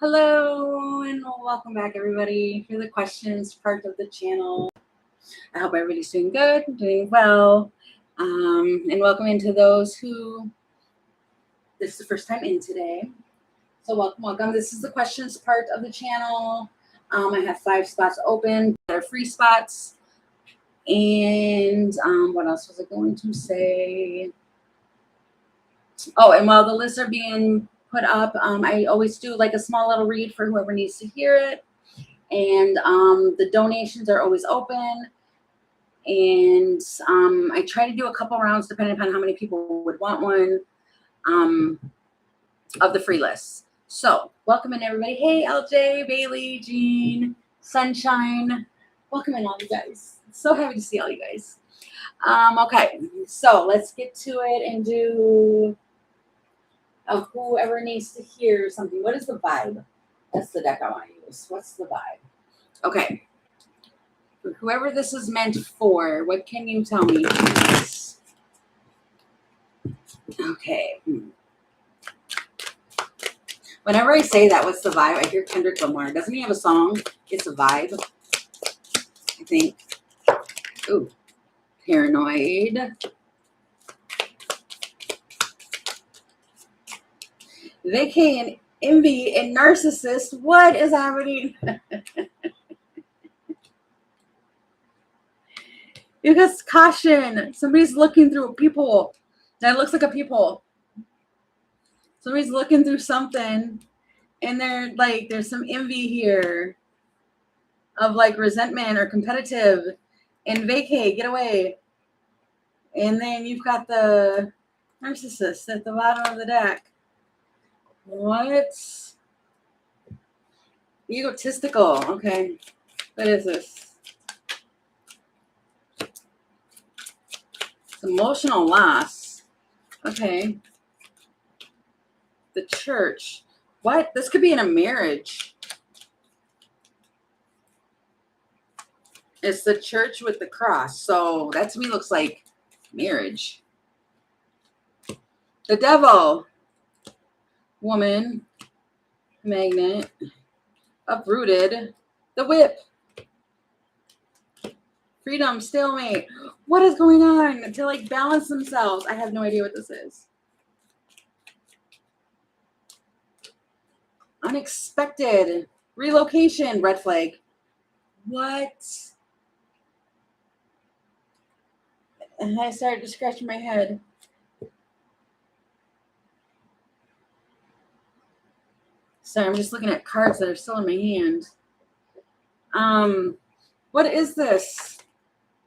Hello and welcome back everybody for the questions part of the channel. I hope everybody's doing good, doing well, and welcome into those who this is the first time in today. So welcome. This is the questions part of the channel. I have 5 spots open. They're free spots. And what else was I going to say? Oh, and while the lists are being put up, I always do like a small little read for whoever needs to hear it. And the donations are always open. And I try to do a couple rounds depending upon how many people would want one of the free lists. So welcome in everybody. Hey, LJ, Bailey, Jean, Sunshine. Welcome in all you guys. So happy to see all you guys. Okay, so let's get to it and do whoever needs to hear something. What is the vibe? That's the deck I want to use. What's the vibe? Okay. For whoever this is meant for, what can you tell me? Okay. Whenever I say that, what's the vibe? I hear Kendrick Lamar. Doesn't he have a song? It's a vibe. I think. Ooh. Paranoid. Vacay and envy and narcissist. What is happening? You guys, caution. Somebody's looking through a peephole. That looks like a peephole. Somebody's looking through something, and they're like, there's some envy here of like resentment or competitive. And vacay, get away. And then you've got the narcissist at the bottom of the deck. What? Egotistical. Okay. What is this? It's emotional loss. Okay. The church. What? This could be in a marriage. It's the church with the cross. So that to me looks like marriage. The devil. Woman. Magnet. Uprooted. The whip. Freedom. Stalemate. What is going on? To like balance themselves. I have no idea what this is. Unexpected. Relocation. Red flag. What? And I started to scratch my head. Sorry, I'm just looking at cards that are still in my hand. What is this?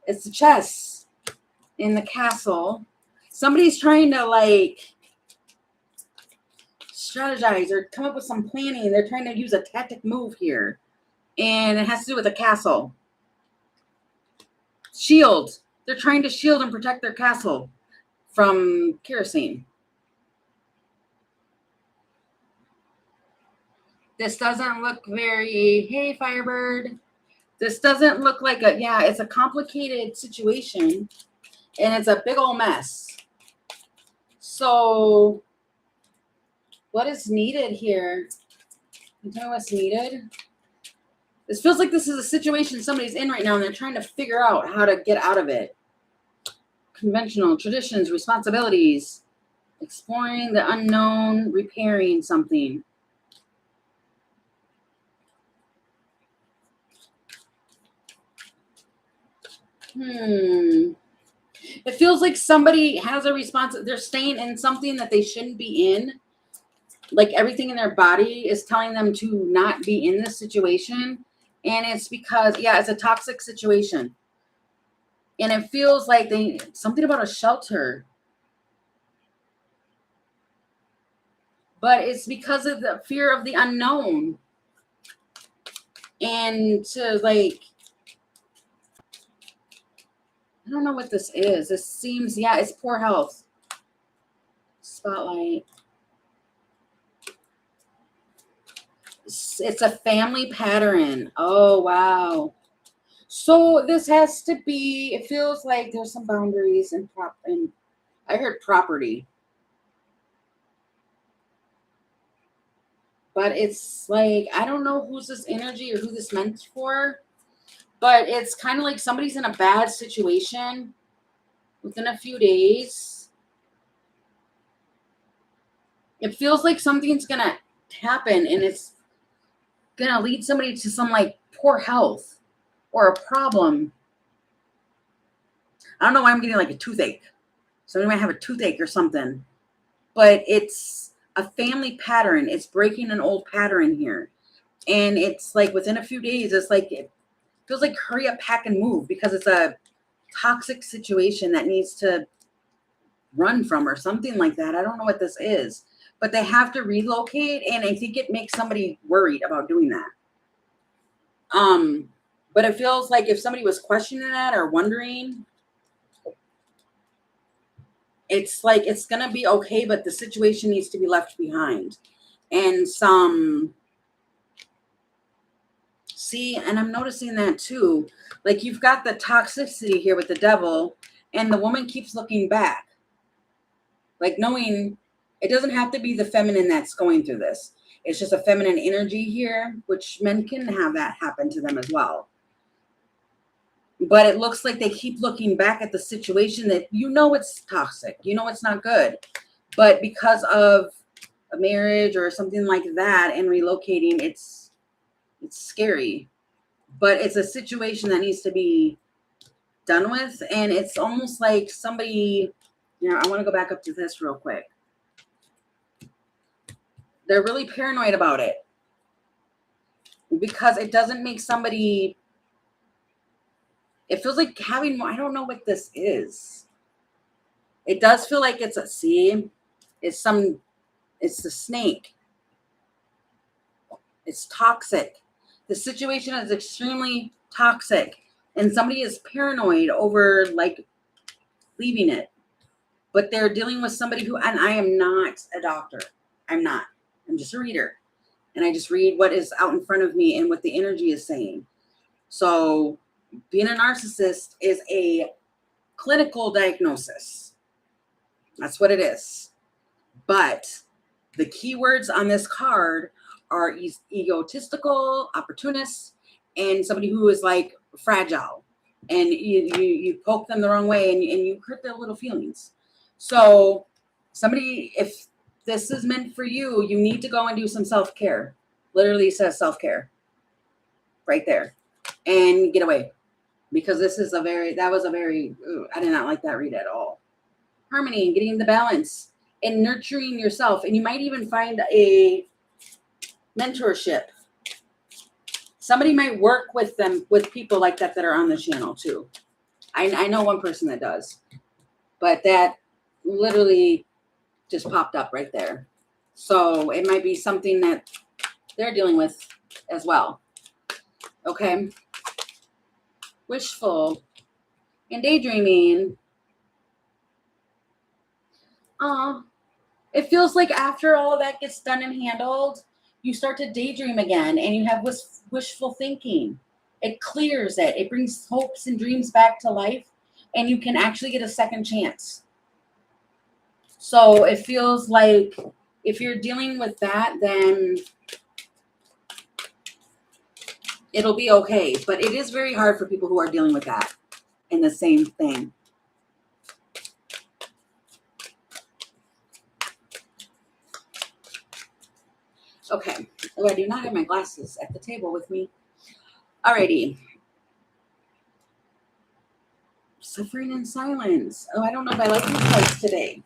It's the chess in the castle. Somebody's trying to like strategize or come up with some planning. They're trying to use a tactic move here. And it has to do with a castle. Shield. They're trying to shield and protect their castle from kerosene. This doesn't look very, hey, Firebird. This doesn't look like it's a complicated situation. And it's a big old mess. So, what is needed here? Can you tell me what's needed? This feels like this is a situation somebody's in right now, and they're trying to figure out how to get out of it. Conventional traditions, responsibilities, exploring the unknown, repairing something. It feels like somebody has a response. They're staying in something that they shouldn't be in. Like everything in their body is telling them to not be in this situation. And it's because, it's a toxic situation. And it feels like something about a shelter. But it's because of the fear of the unknown. And to like, I don't know what this is. This seems, it's poor health. Spotlight. It's a family pattern. Oh, wow. So this has to be, it feels like there's some boundaries and I heard property. But it's like, I don't know who's this energy or who this meant for. But it's kind of like somebody's in a bad situation within a few days. It feels like something's going to happen and it's going to lead somebody to some like poor health or a problem. I don't know why I'm getting like a toothache. Somebody might have a toothache or something. But it's a family pattern. It's breaking an old pattern here. And it's like within a few days, it's like it feels like hurry up, pack and move because it's a toxic situation that needs to run from or something like that. I don't know what this is, but they have to relocate. And I think it makes somebody worried about doing that. But it feels like if somebody was questioning that or wondering, it's like it's going to be okay, but the situation needs to be left behind. And and I'm noticing that too. Like you've got the toxicity here with the devil, and the woman keeps looking back. Like knowing it doesn't have to be the feminine that's going through this. It's just a feminine energy here, which men can have that happen to them as well. But it looks like they keep looking back at the situation that it's toxic. It's not good. But because of a marriage or something like that and relocating, it's scary. But it's a situation that needs to be done with. And it's almost like somebody, I want to go back up to this real quick. They're really paranoid about it because it doesn't make somebody, it feels like having, I don't know what this is. It does feel like it's it's the snake. It's toxic. The situation is extremely toxic and somebody is paranoid over like leaving it, but they're dealing with somebody who, and I am not a doctor. I'm not. I'm just a reader. And I just read what is out in front of me and what the energy is saying. So being a narcissist is a clinical diagnosis. That's what it is. But the keywords on this card are egotistical, opportunist, and somebody who is like fragile. And you poke them the wrong way and you hurt their little feelings. So somebody, if this is meant for you, you need to go and do some self-care. Literally says self-care right there and get away, because this is I did not like that read at all. Harmony and getting the balance and nurturing yourself. And you might even find a mentorship. Somebody might work with people like that are on the channel too. I know one person that does, but that literally just popped up right there. So it might be something that they're dealing with as well. Okay. Wishful and daydreaming. It feels like after all of that gets done and handled, you start to daydream again and you have wishful thinking. It clears it. It brings hopes and dreams back to life, and you can actually get a second chance. So it feels like if you're dealing with that, then it'll be okay. But it is very hard for people who are dealing with that in the same thing. Okay. Oh, I do not have my glasses at the table with me. Alrighty. Suffering in silence. Oh, I don't know if I like these cards today.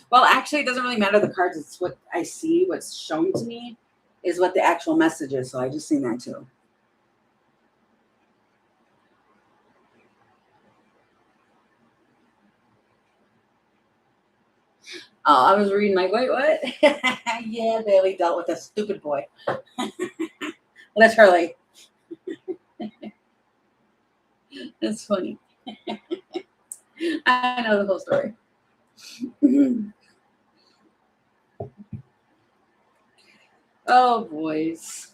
Well, actually, it doesn't really matter the cards. It's what I see, what's shown to me is what the actual message is. So I just seen that too. Oh, I was reading like, wait, what? Yeah, Bailey dealt with a stupid boy. Literally. That's funny. I know the whole story. Oh, boys.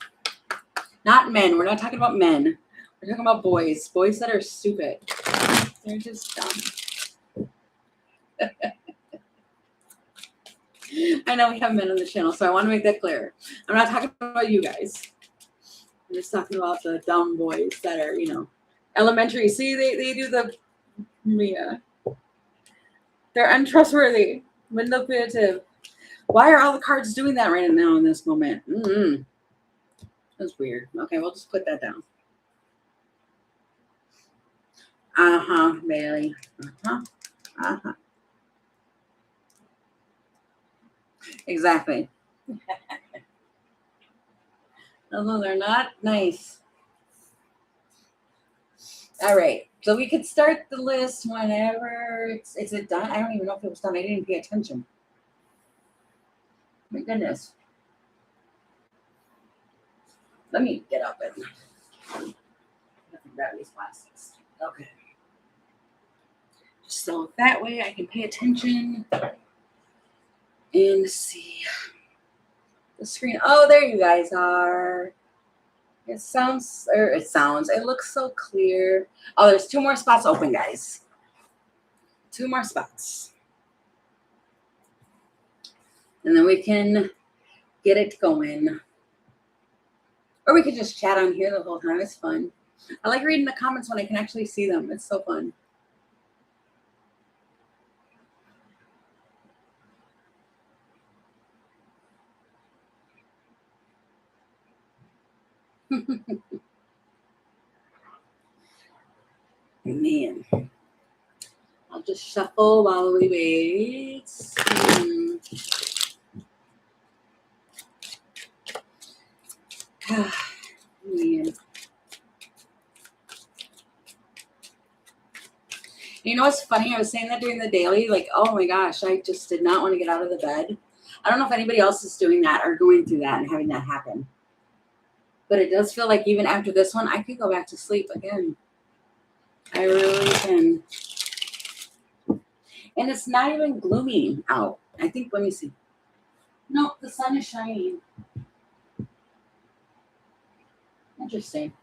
Not men. We're not talking about men. We're talking about boys. Boys that are stupid. They're just dumb. I know we have men on the channel, so I want to make that clear. I'm not talking about you guys. I'm just talking about the dumb boys that are, elementary. See, they do the, yeah. They're untrustworthy, manipulative. Why are all the cards doing that right now in this moment? That's weird. Okay, we'll just put that down. Uh-huh, Bailey. Uh-huh. Uh-huh. Exactly. Although they're not nice. All right. So we could start the list whenever. Is it done? I don't even know if it was done. I didn't pay attention. My goodness. Let me get up and grab these plastics. Okay. So that way I can pay attention and see the screen. Oh, there you guys are. It looks so clear. Oh, there's 2 more spots open, guys. 2 more spots. And then we can get it going. Or we could just chat on here the whole time. It's fun. I like reading the comments when I can actually see them. It's so fun. Man. I'll just shuffle while we wait. Man. You know what's funny? I was saying that during the daily, like, oh my gosh, I just did not want to get out of the bed. I don't know if anybody else is doing that or going through that and having that happen. But it does feel like even after this one, I could go back to sleep again. I really can. And it's not even gloomy out. I think, let me see. No, the sun is shining. Interesting.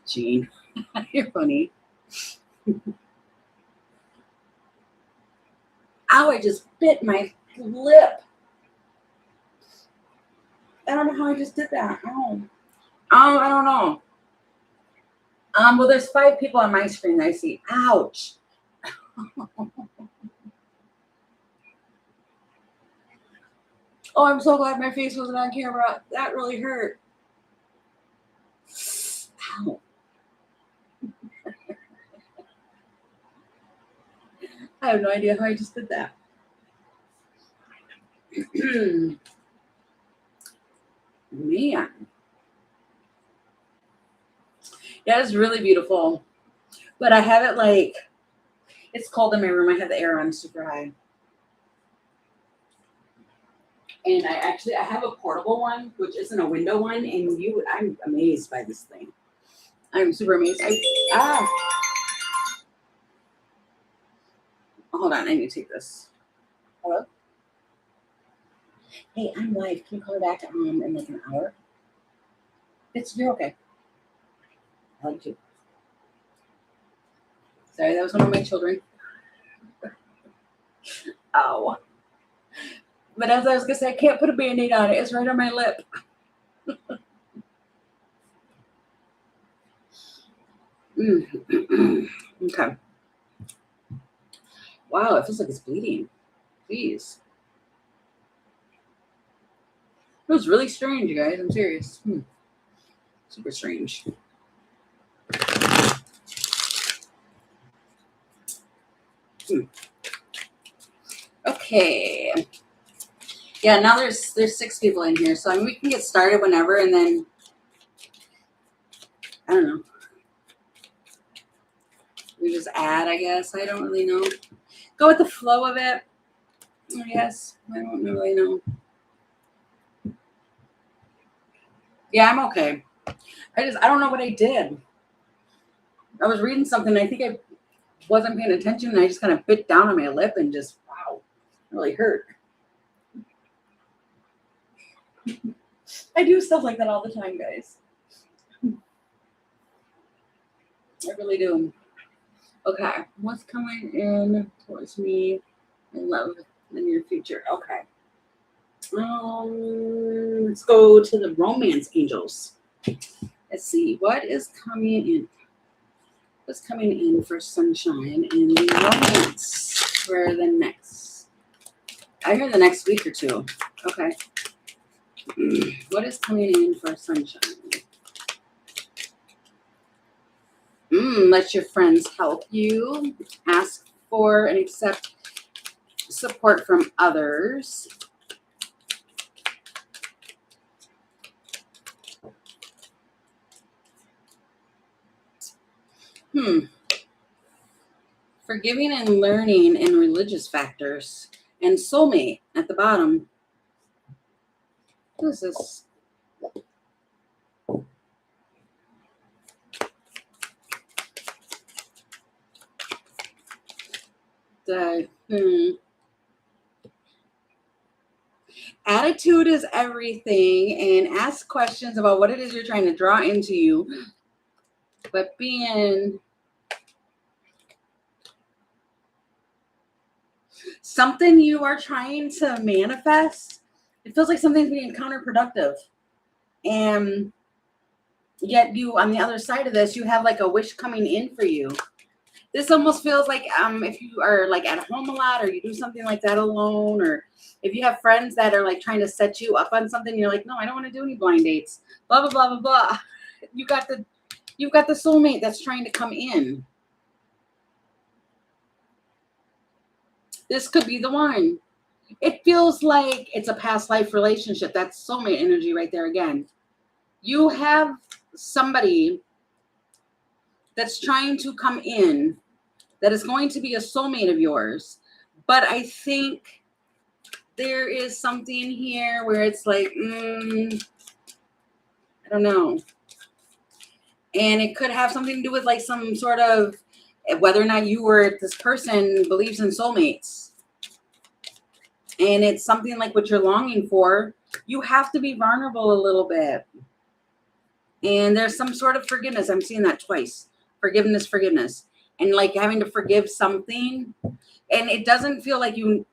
Jean, you're funny. Ow, I just bit my lip. I don't know how I just did that. Oh, I don't know. Well, there's 5 people on my screen that I see. Ouch. Oh, I'm so glad my face wasn't on camera. That really hurt. Ow. I have no idea how I just did that. Man. Yeah, it's really beautiful. But I have it like, it's cold in my room. I have the air on super high. And I have a portable one, which isn't a window one. And I'm amazed by this thing. I'm super amazed. Hold on, I need to take this. Hello? Hey, I'm live. Can you call me back in like an hour? You're okay. I like you. Sorry, that was one of my children. Ow. But as I was gonna say, I can't put a Band-Aid on it. It's right on my lip. Okay. Wow, it feels like it's bleeding. Jeez. It was really strange, you guys. I'm serious. Super strange. Okay. Yeah, now there's 6 people in here, so I mean we can get started whenever, and then I don't know. We just add, I guess. I don't really know. Go with the flow of it. I guess. I don't really know. Yeah, I'm okay. I don't know what I did. I was reading something. I think I wasn't paying attention, and I just kind of bit down on my lip and just, wow, it really hurt. I do stuff like that all the time, guys. I really do. Okay, what's coming in towards me in love in the near future? Okay. Let's go to the romance angels. Let's see what is coming in. What's coming in for sunshine and romance for the next? I hear the next week or two. Okay. What is coming in for sunshine? Let your friends help you. Ask for and accept support from others. Forgiving and learning and religious factors. And soulmate at the bottom. What is this? Attitude is everything, and ask questions about what it is you're trying to draw into you. But being something you are trying to manifest, it feels like something's being counterproductive. And yet you, on the other side of this, you have like a wish coming in for you. This almost feels like if you are like at home a lot, or you do something like that alone, or if you have friends that are like trying to set you up on something, you're like, no, I don't want to do any blind dates. Blah blah blah blah blah. You've got the soulmate that's trying to come in. This could be the one. It feels like it's a past life relationship. That's soulmate energy right there again. You have somebody that's trying to come in that is going to be a soulmate of yours. But I think there is something here where it's like, I don't know. And it could have something to do with like some sort of whether or not you or this person believes in soulmates. And it's something like what you're longing for. You have to be vulnerable a little bit. And there's some sort of forgiveness. I'm seeing that twice. Forgiveness. And like having to forgive something. And it doesn't feel like you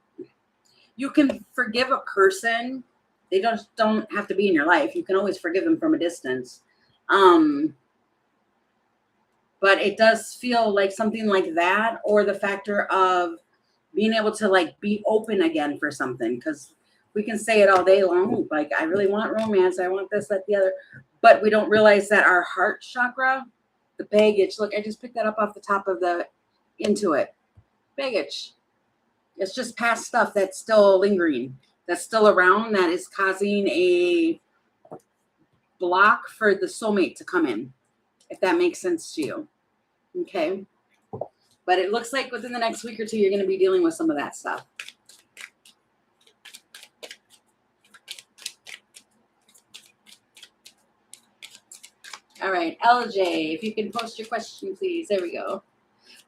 can forgive a person. They don't have to be in your life. You can always forgive them from a distance. But it does feel like something like that, or the factor of being able to like be open again for something. Because we can say it all day long. Like, I really want romance. I want this, that, the other. But we don't realize that our heart chakra, the baggage. Look, I just picked that up off the top of the intuit. Baggage. It's just past stuff that's still lingering, that's still around, that is causing a block for the soulmate to come in, if that makes sense to you. Okay. But it looks like within the next week or two, you're going to be dealing with some of that stuff. All right, LJ, if you can post your question, please. There we go.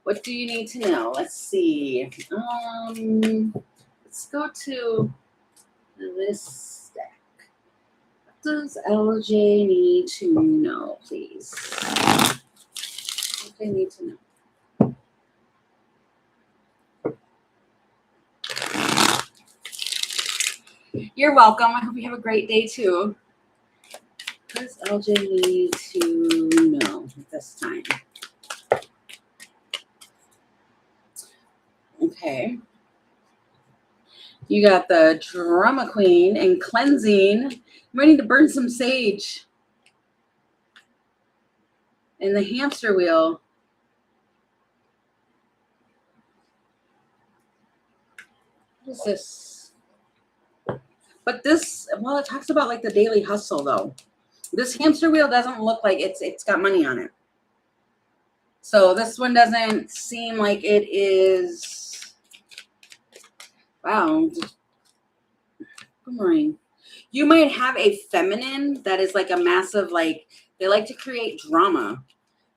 What do you need to know? Let's see. Let's go to this stack. What does LJ need to know, please? What do they need to know? You're welcome. I hope you have a great day too. What does LJ need to know at this time? Okay. You got the drama queen and cleansing. You might need to burn some sage. And the hamster wheel. What is this? But this, well, it talks about like the daily hustle though. This hamster wheel doesn't look like it's got money on it. So this one doesn't seem like it is. Wow. Boomerang. You might have a feminine that is like a massive, like, they like to create drama.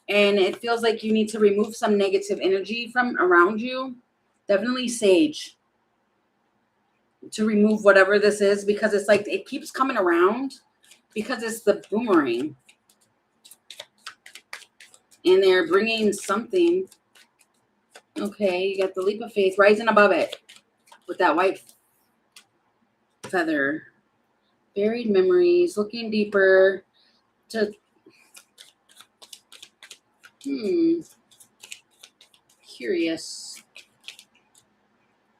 And it feels like you need to remove some negative energy from around you. Definitely sage. to remove whatever this is, because it's like it keeps coming around because it's the boomerang. And they're bringing something. Okay, you got the leap of faith rising above it with that white feather. Buried memories, looking deeper to curious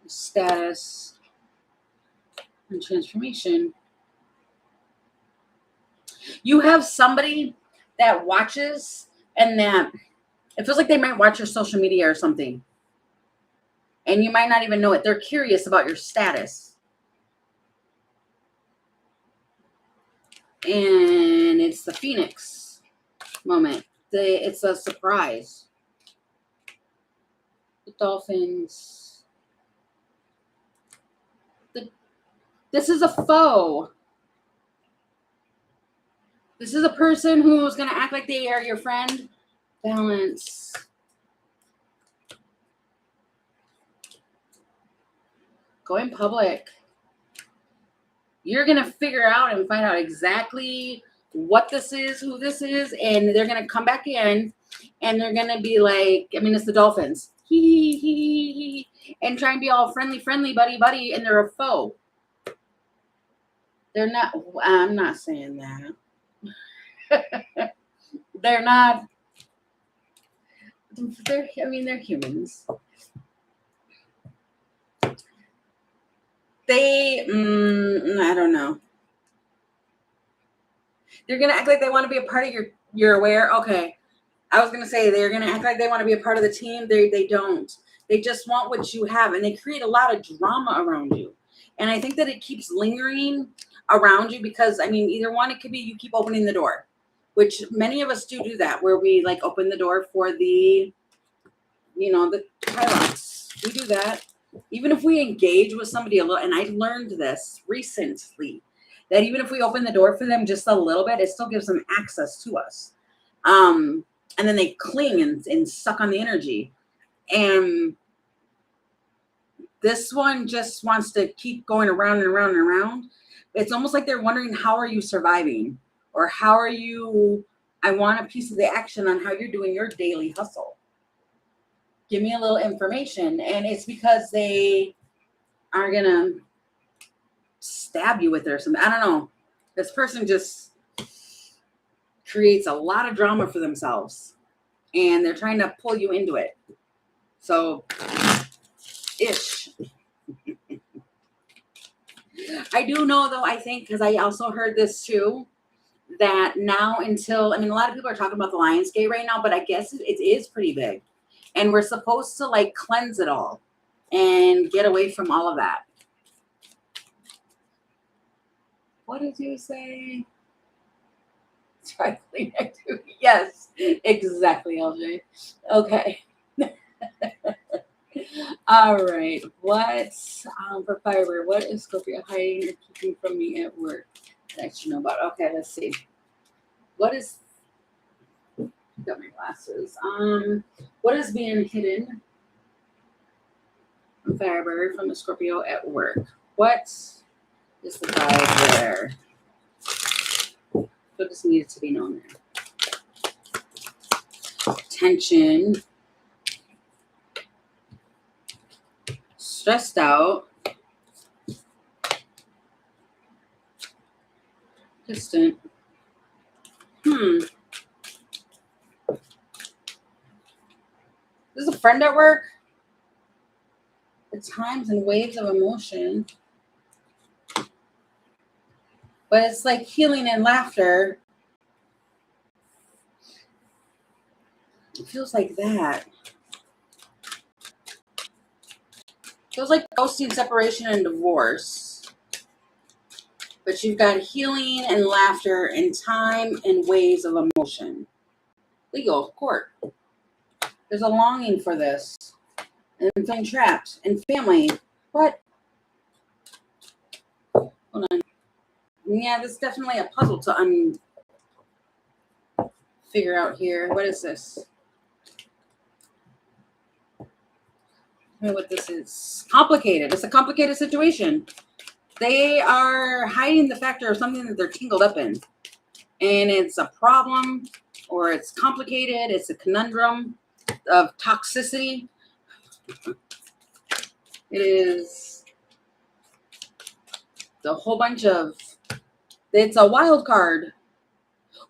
status and transformation. You have somebody that watches and that it feels like they might watch your social media or something. And you might not even know it. They're curious about your status. And it's the Phoenix moment. It's a surprise. The Dolphins. This is a foe. This is a person who's going to act like they are your friend. Balance. Going public. You're going to figure out and find out exactly what this is, who this is, and they're going to come back in and they're going to be like, I mean, it's the Dolphins. And try and be all friendly, buddy, and they're a foe. They're not, I'm not saying that. They're not, they're humans. They, I don't know. They're going to act like they want to be a part of you're aware. Okay. I was going to say they're going to act like they want to be a part of the team. They don't. They just want what you have, and they create a lot of drama around you. And I think that it keeps lingering around you because, I mean, either one, it could be you keep opening the door, which many of us do that, where we like open the door for the, the highlights. We do that. Even if we engage with somebody a little, and I learned this recently, that even if we open the door for them just a little bit, it still gives them access to us. And then they cling and suck on the energy. And this one just wants to keep going around and around and around. It's almost like they're wondering, how are you surviving? Or how are you, I want a piece of the action on how you're doing your daily hustle. Give me a little information. And it's because they are going to stab you with it or something. I don't know. This person just creates a lot of drama for themselves. And they're trying to pull you into it. So, ish. I do know, though, I think, because I also heard this too, that now until, I mean, a lot of people are talking about the Lionsgate right now, but I guess it is pretty big. And we're supposed to, like, cleanse it all and get away from all of that. What did you say? Try clean activity. Yes, exactly, LJ. Okay. All right. What's for fiber? What is Scorpio hiding or keeping from me at work that I should know about? Okay, let's see. What is? Got my glasses. What is being hidden from Firebird from the Scorpio at work? What is the vibe there? What just needed to be known there? Tension. Stressed out. Distant. This is a friend at work. The times and waves of emotion. But it's like healing and laughter. It feels like that. It feels like ghosting, separation, and divorce. But you've got healing and laughter and time and waves of emotion. Legal, court. There's a longing for this. And feeling trapped. And family. What? Hold on. Yeah, this is definitely a puzzle to figure out here. What is this? Tell me what this is. Complicated. It's a complicated situation. They are hiding the factor of something that they're tangled up in. And it's a problem, or it's complicated. It's a conundrum of toxicity. It is a whole bunch of, it's a wild card.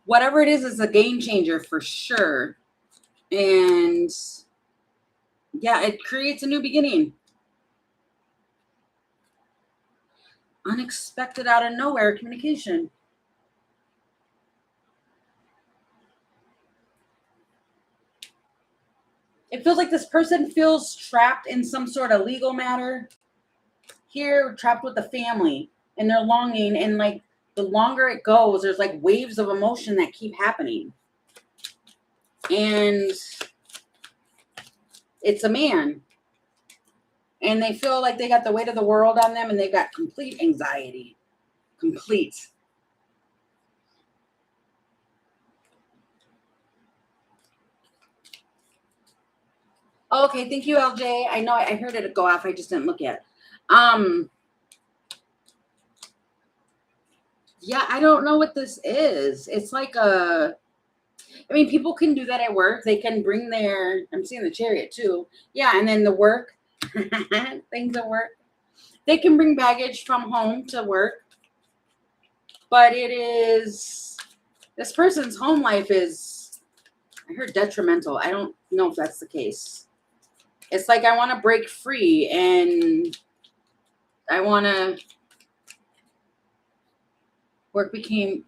Whatever it is a game changer for sure. And yeah, it creates a new beginning. Unexpected, out of nowhere communication. It feels like this person feels trapped in some sort of legal matter. Here, trapped with the family, and they're longing, and like the longer it goes, there's like waves of emotion that keep happening. And it's a man. And they feel like they got the weight of the world on them, and they've got complete anxiety. Complete. Okay, thank you, LJ. I know I heard it go off. I just didn't look yet. Yeah, I don't know what this is. It's like I mean, people can do that at work. They can bring their, I'm seeing the chariot too. Yeah, and then the work, things at work. They can bring baggage from home to work. But it is, this person's home life is, I heard detrimental. I don't know if that's the case. It's like I want to break free, and I want to, work became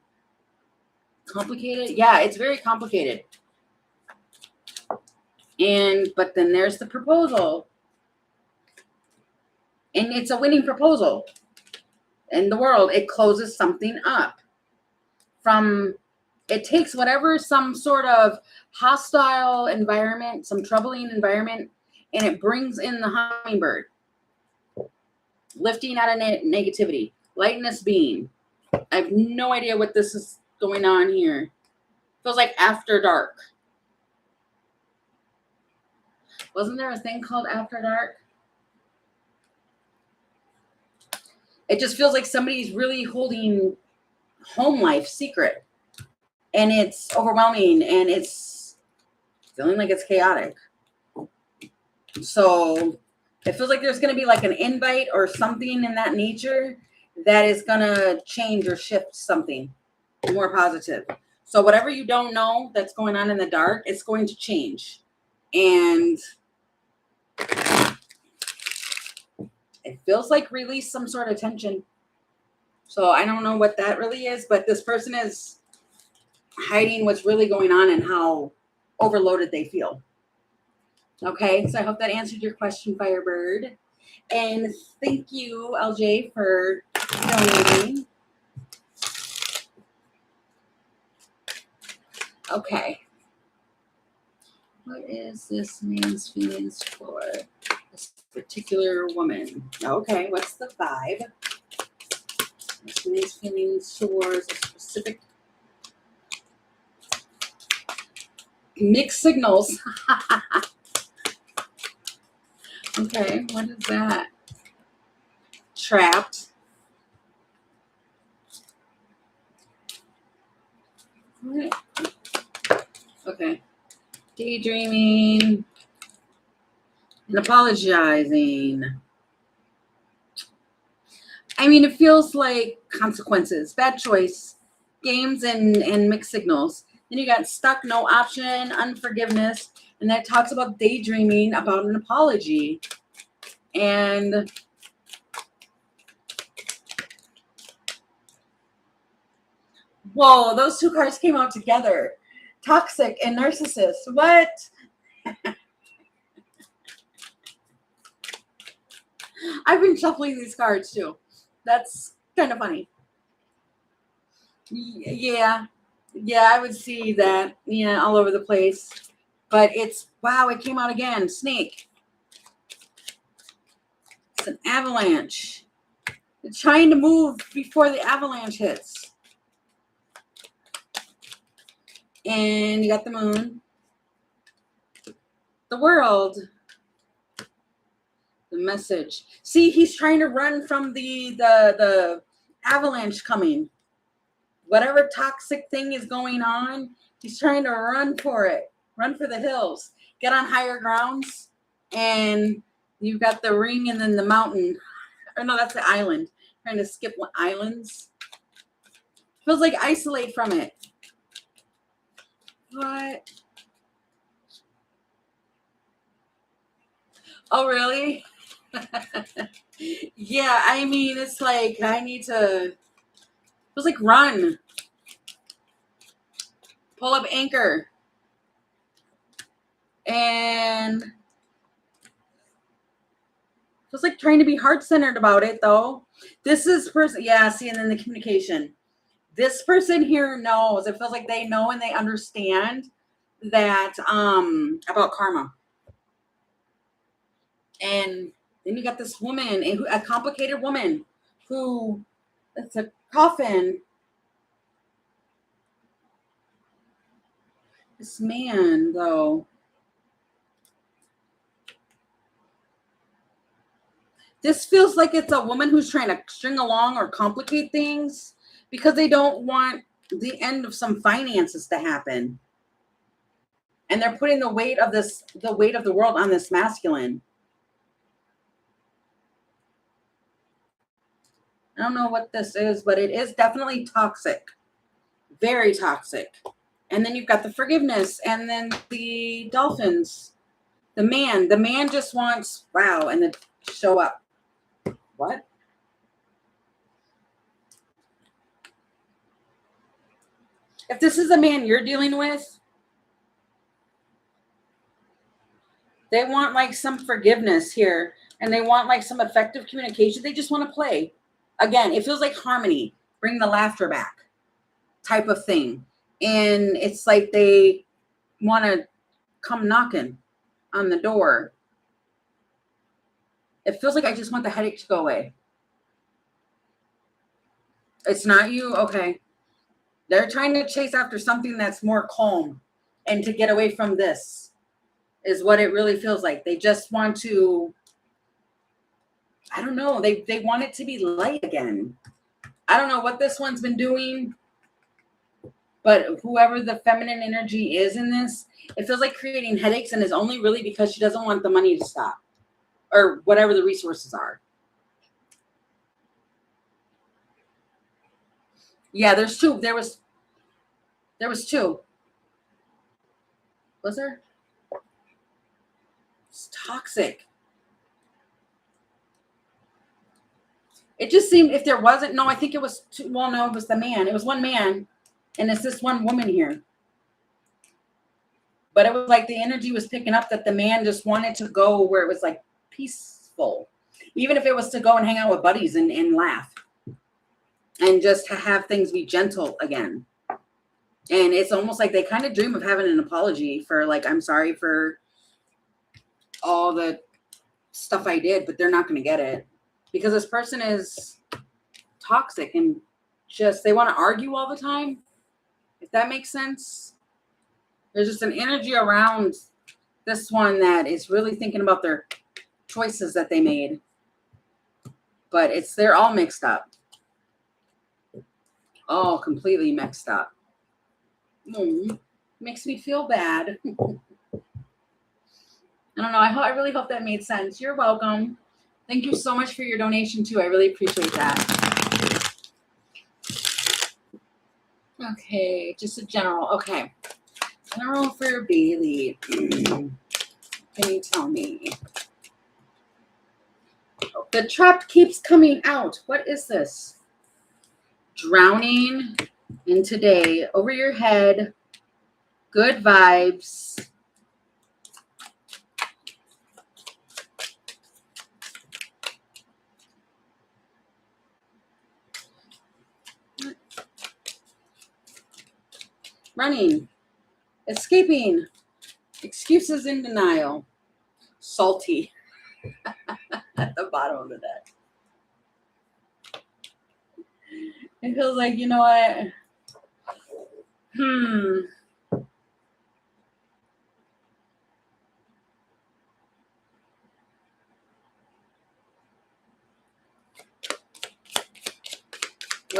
complicated. Yeah, it's very complicated. But then there's the proposal. And it's a winning proposal. In the world, it closes something up. It takes whatever, some sort of hostile environment, some troubling environment, and it brings in the hummingbird. Lifting out of negativity. Lightness being. I have no idea what this is going on here. Feels like after dark. Wasn't there a thing called After Dark? It just feels like somebody's really holding home life secret. And it's overwhelming, and it's feeling like it's chaotic. So it feels like there's going to be like an invite or something in that nature that is going to change or shift something more positive. So whatever you don't know that's going on in the dark, it's going to change. And it feels like release some sort of tension. So I don't know what that really is, but this person is hiding what's really going on and how overloaded they feel. Okay, so I hope that answered your question, Firebird. And thank you, LJ, for donating. Okay. What is this man's feelings for this particular woman? Okay, what's the 5? This man's feelings towards a specific mixed signals. Okay, what is that? Trapped. What? Okay. Daydreaming and apologizing. I mean, it feels like consequences, bad choice, games and mixed signals. Then you got stuck, no option, unforgiveness, and that talks about daydreaming about an apology. And whoa, those 2 cards came out together. Toxic and narcissist. What? I've been shuffling these cards too. That's kind of funny. Yeah. Yeah, I would see that. Yeah, all over the place. But it's, wow, it came out again. Snake. It's an avalanche. They're trying to move before the avalanche hits. And you got the moon. The world. The message. See, he's trying to run from the avalanche coming. Whatever toxic thing is going on, he's trying to run for it. Run for the hills. Get on higher grounds. And you've got the ring and then the mountain. Or no, that's the island. Trying to skip islands. Feels like isolate from it. What? Oh, really? Yeah, I mean, it's like I need to. Feels like run. Pull up anchor. And feels like trying to be heart-centered about it, though. This is person, yeah, see, and then the communication. This person here knows. It feels like they know and they understand that about karma. And then you got this woman, a complicated woman who, it's a coffin. This man, though. This feels like it's a woman who's trying to string along or complicate things because they don't want the end of some finances to happen. And they're putting the weight of the world on this masculine. I don't know what this is, but it is definitely toxic. Very toxic. And then you've got the forgiveness and then the dolphins. The man just wants, wow, and then show up. What? If this is a man you're dealing with, they want like some forgiveness here and they want like some effective communication. They just want to play. Again, it feels like harmony, bring the laughter back type of thing. And it's like they want to come knocking on the door. It feels like I just want the headache to go away. It's not you? Okay. They're trying to chase after something that's more calm and to get away from this is what it really feels like. They just want to, I don't know, they want it to be light again. I don't know what this one's been doing, but whoever the feminine energy is in this, it feels like creating headaches and is only really because she doesn't want the money to stop or whatever the resources are. Yeah, there's two. There was two. Was there? It's toxic. It just seemed if there wasn't, no, I think it was two. Well, no, it was the man. It was one man, and it's this one woman here. But it was like the energy was picking up that the man just wanted to go where it was like peaceful. Even if it was to go and hang out with buddies and laugh. And just to have things be gentle again. And it's almost like they kind of dream of having an apology for like, I'm sorry for all the stuff I did, but they're not going to get it. Because this person is toxic and just, they want to argue all the time. If that makes sense. There's just an energy around this one that is really thinking about their choices that they made. But they're all mixed up. All completely mixed up. Makes me feel bad. I don't know. I really hope that made sense. You're welcome. Thank you so much for your donation too. I really appreciate that. Okay, just a general. Okay. General for Bailey. Can you tell me? The trap keeps coming out. What is this? Drowning in today. Over your head. Good vibes. Running. Escaping. Excuses and denial. Salty. At the bottom of the deck. It feels like, you know what?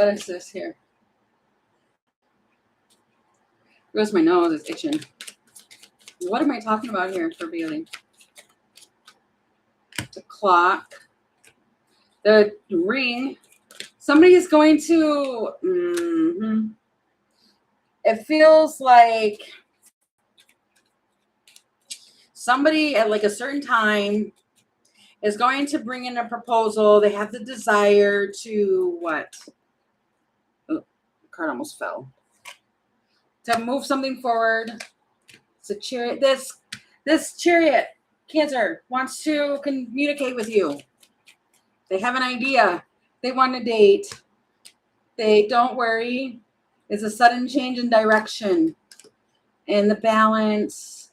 What is this here? Where's my nose? It's itching. What am I talking about here for Bailey? The clock. The ring. Somebody is going to... It feels like somebody at like a certain time is going to bring in a proposal. They have the desire to what? Oh, the card almost fell. To move something forward. It's a chariot. This chariot, Cancer, wants to communicate with you. They have an idea. They want to date. They don't worry. It's a sudden change in direction and the balance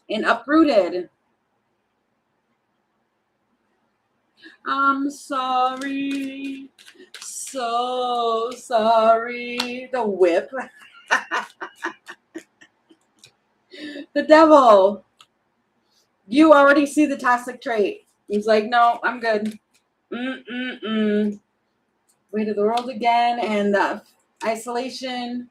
and uprooted. I'm sorry. So sorry. The whip. The devil. You already see the toxic trait. He's like, no, I'm good. Weight of the world again, and the isolation.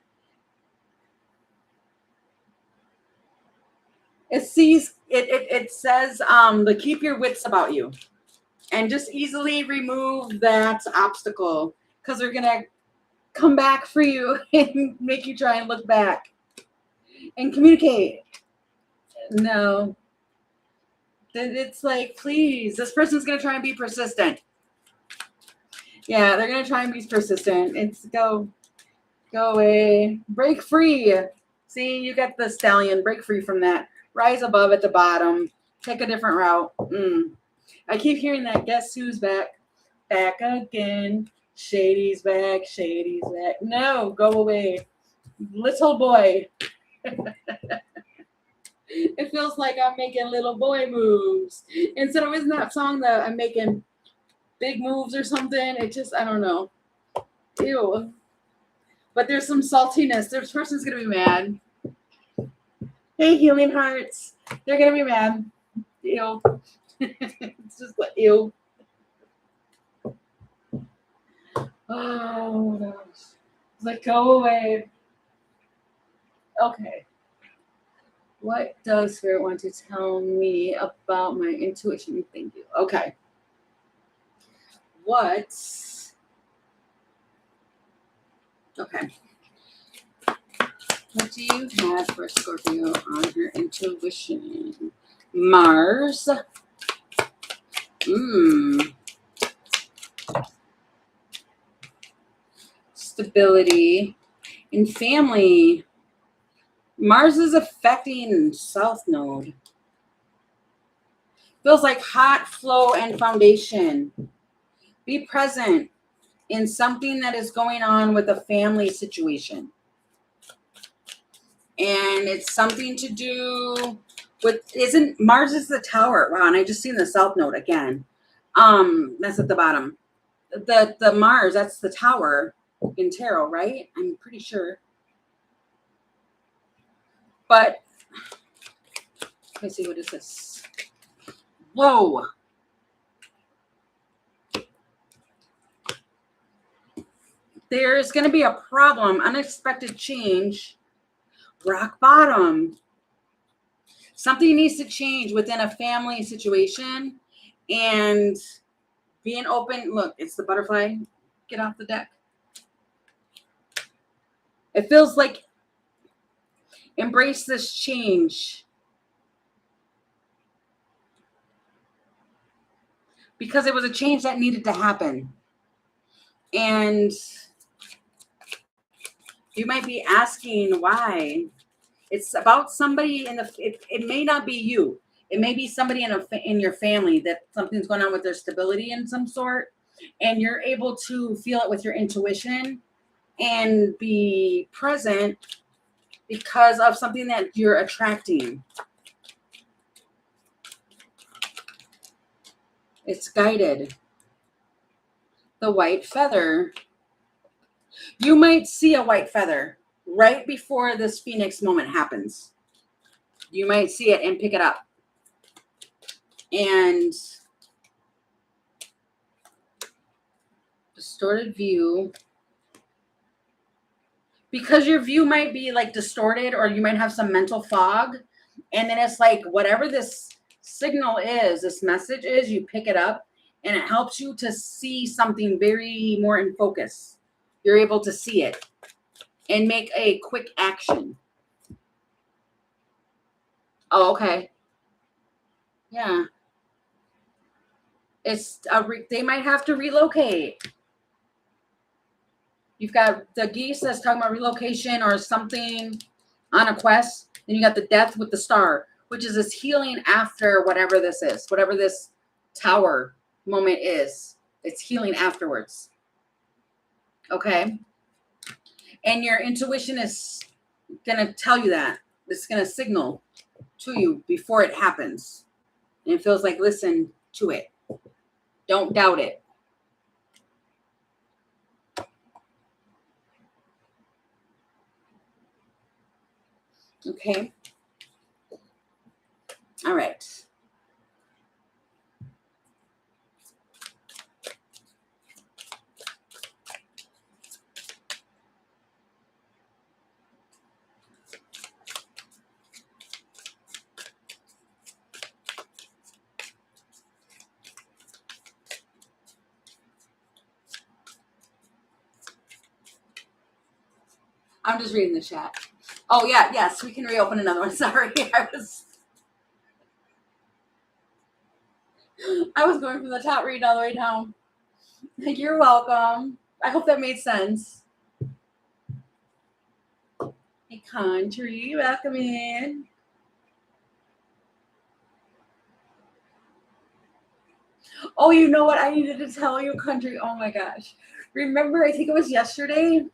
It says to keep your wits about you and just easily remove that obstacle, because they're gonna come back for you and make you try and look back and communicate. No. It's like, please, this person's gonna try and be persistent. Yeah, they're gonna try and be persistent. It's go away. Break free. See, you got the stallion. Break free from that. Rise above at the bottom. Take a different route. I keep hearing that. Guess who's back? Back again. Shady's back. Shady's back. No, go away. Little boy. It feels like I'm making little boy moves. Instead of, isn't that song that I'm making big moves or something? It just, I don't know. Ew. But there's some saltiness. This person's going to be mad. Hey, healing hearts. They're going to be mad. Ew. It's just like, ew. Oh, gosh. It's like, go away. Okay. What does Spirit want to tell me about my intuition? Thank you. Okay. Okay. What do you have for Scorpio on her intuition? Mars. Stability. In family. Mars is affecting South Node. Feels like hot flow and foundation. Be present in something that is going on with a family situation. And it's something to do with, isn't Mars is the tower. Wow, and I just seen the South Node again. That's at the bottom. The Mars, that's the tower in tarot, right? I'm pretty sure. But let me see, what is this? Whoa. There's going to be a problem, unexpected change, rock bottom. Something needs to change within a family situation, and being open. Look, it's the butterfly. Get off the deck. It feels like embrace this change. Because it was a change that needed to happen. And you might be asking why. It's about somebody in the, it may not be you. It may be somebody in your family that something's going on with their stability in some sort. And you're able to feel it with your intuition and be present because of something that you're attracting. It's guided. The white feather. You might see a white feather right before this Phoenix moment happens. You might see it and pick it up. And distorted view. because your view might be like distorted, or you might have some mental fog. And then it's like whatever this signal is, this message is, you pick it up and it helps you to see something very more in focus. You're able to see it and make a quick action. Oh, okay. Yeah. It's they might have to relocate. You've got the geese that's talking about relocation or something on a quest. Then you got the death with the star, which is this healing after whatever this is, whatever this tower moment is. It's healing afterwards. Okay. And your intuition is going to tell you that. It's going to signal to you before it happens. And it feels like, listen to it. Don't doubt it. Okay. All right. I'm just reading the chat. Oh, yeah. Yes, we can reopen another one. Sorry. I was going from the top reading all the way down. You're welcome. I hope that made sense. Hey, Country, welcome in. Oh, you know what? I needed to tell you, Country. Oh my gosh. Remember, I think it was yesterday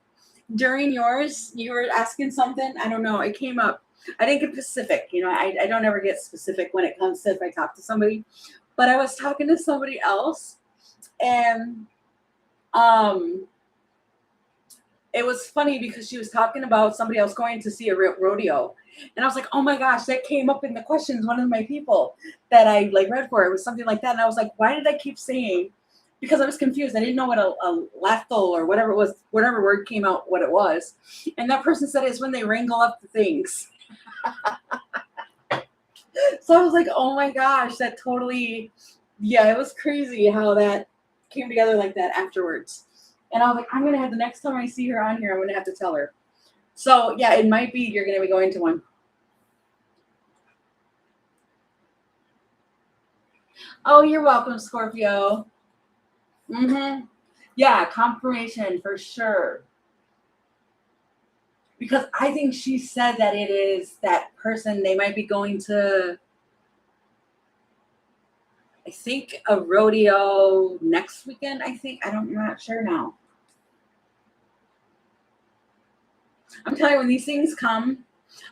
during yours, you were asking something. I don't know. It came up. I didn't get specific. You know, I don't ever get specific when it comes to if I talk to somebody. But I was talking to somebody else, and it was funny because she was talking about somebody else going to see a rodeo. And I was like, oh my gosh, that came up in the questions. One of my people that I like read for, it was something like that. And I was like, why did I keep saying? Because I was confused. I didn't know what a lethal or whatever it was, whatever word came out, what it was. And that person said it's when they wrangle up the things. So I was like, oh my gosh, that totally, yeah, it was crazy how that came together like that afterwards. And I was like, I'm going to have, the next time I see her on here, I'm going to have to tell her. So yeah, it might be you're going to be going to one. Oh, you're welcome, Scorpio. Mm-hmm. Yeah, confirmation for sure. Because I think she said that it is that person, they might be going to, I think, a rodeo next weekend, I think. I'm not sure now. I'm telling you, when these things come,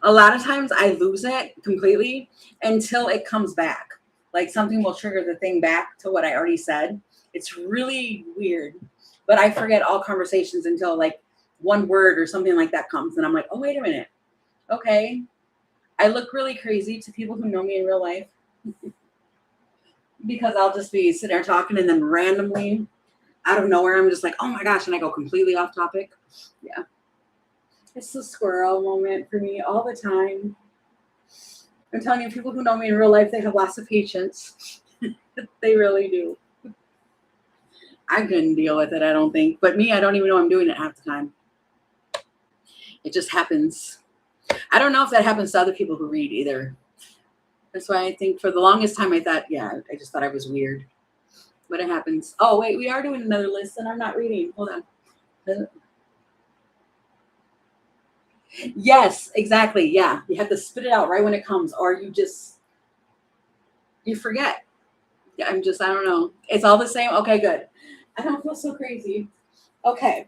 a lot of times I lose it completely until it comes back. Like something will trigger the thing back to what I already said. It's really weird. But I forget all conversations until like one word or something like that comes. And I'm like, oh, wait a minute. Okay. I look really crazy to people who know me in real life because I'll just be sitting there talking and then randomly out of nowhere, I'm just like, oh my gosh. And I go completely off topic. Yeah. It's the squirrel moment for me all the time. I'm telling you, people who know me in real life, they have lots of patience. They really do. I couldn't deal with it, I don't think. But me, I don't even know I'm doing it half the time. It just happens. I don't know if that happens to other people who read either. That's why I think for the longest time I thought, yeah, I just thought I was weird. But it happens. Oh, wait, we are doing another list and I'm not reading. Hold on. Yes, exactly. Yeah. You have to spit it out right when it comes, or you forget. Yeah, I don't know. It's all the same. Okay, good. I don't feel so crazy. Okay.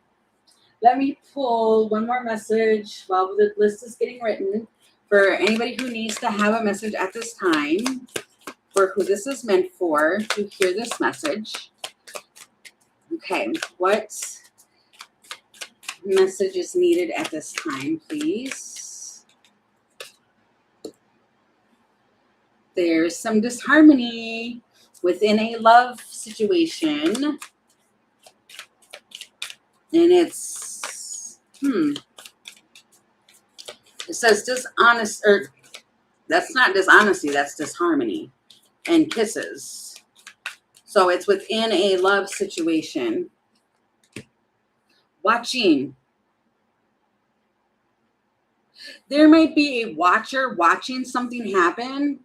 Let me pull one more message while the list is getting written for anybody who needs to have a message at this time, for who this is meant for, to hear this message. Okay. What message is needed at this time, please? There's some disharmony within a love situation. And it's, It says dishonest, or that's not dishonesty, that's disharmony and kisses. So it's within a love situation. Watching. There might be a watcher watching something happen,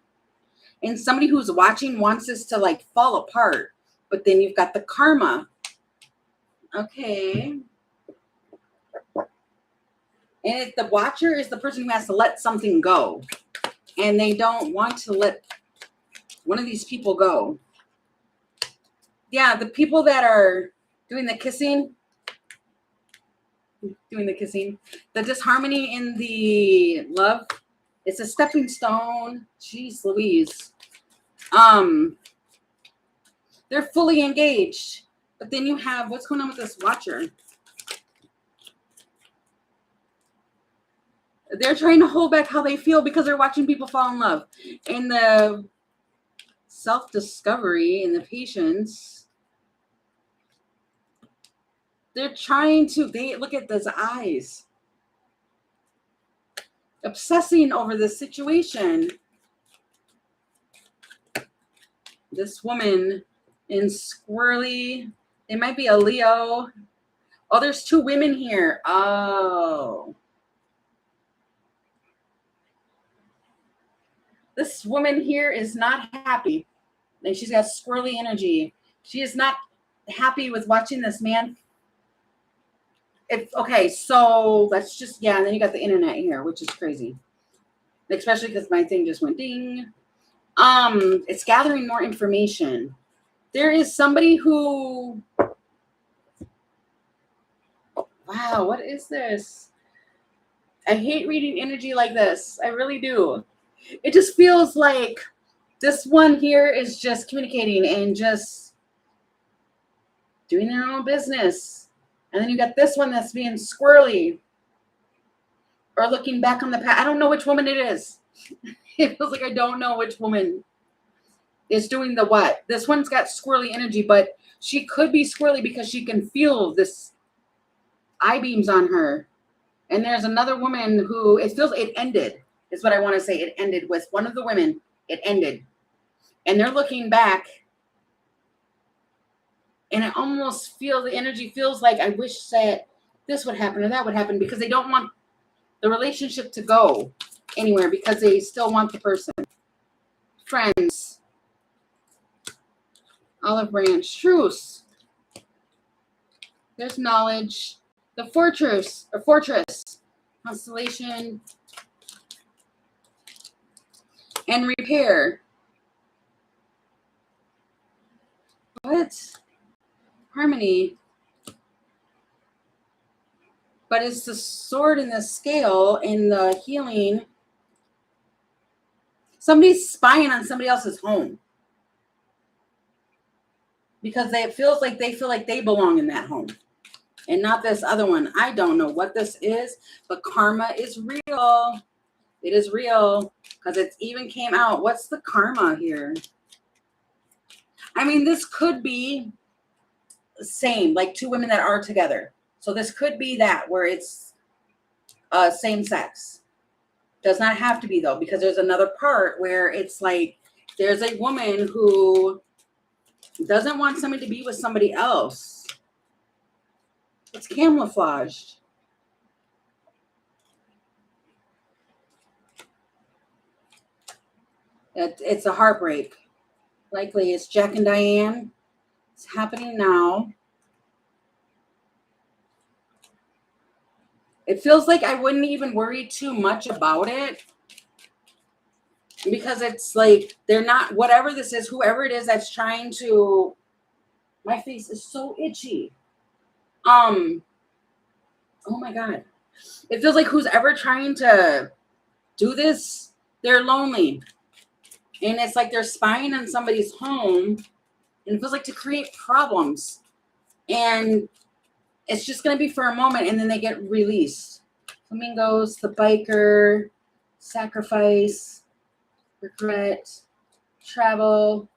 and somebody who's watching wants this to like fall apart. But then you've got the karma. Okay. And if the watcher is the person who has to let something go, and they don't want to let one of these people go. Yeah, the people that are doing the kissing, the disharmony in the love, it's a stepping stone. Jeez Louise. They're fully engaged. But then you have, what's going on with this watcher? They're trying to hold back how they feel because they're watching people fall in love. And the self-discovery and the patience, they're trying to, they look at those eyes. Obsessing over this situation. This woman in squirrely, it might be a Leo. Oh, there's two women here. Oh. This woman here is not happy. And she's got squirrely energy. She is not happy with watching this man. Okay, so let's just, yeah, and then you got the internet here, which is crazy. Especially because my thing just went ding. It's gathering more information. There is somebody who, wow, what is this? I hate reading energy like this. I really do. It just feels like this one here is just communicating and just doing their own business. And then you got this one that's being squirrely or looking back on the past. I don't know which woman it is. It feels like I don't know which woman is doing the what. This one's got squirrely energy, but she could be squirrely because she can feel this eye beams on her. And there's another woman who, it feels, it ended, is what I want to say. It ended with one of the women. It ended. And they're looking back. And I almost feel the energy feels like I wish that this would happen or that would happen, because they don't want the relationship to go anywhere because they still want the person. Friends. Olive branch. Truce. There's knowledge. The fortress. Constellation. And repair. What? Harmony. But it's the sword and the scale and the healing. Somebody's spying on somebody else's home. Because it feels like they feel like they belong in that home. And not this other one. I don't know what this is, but karma is real. It is real. Because it even came out. What's the karma here? I mean, this could be the same, like two women that are together. So this could be that, where it's same sex. Does not have to be, though, because there's another part where it's like there's a woman who doesn't want somebody to be with somebody else. It's camouflaged. It's a heartbreak. Likely it's Jack and Diane. It's happening now. It feels like I wouldn't even worry too much about it, because it's like they're not, whatever this is, whoever it is that's trying to, my face is so itchy. Oh my God. It feels like who's ever trying to do this, they're lonely. And it's like they're spying on somebody's home, and it feels like to create problems. And it's just going to be for a moment, and then they get released. Flamingos, the biker, sacrifice, regret, travel.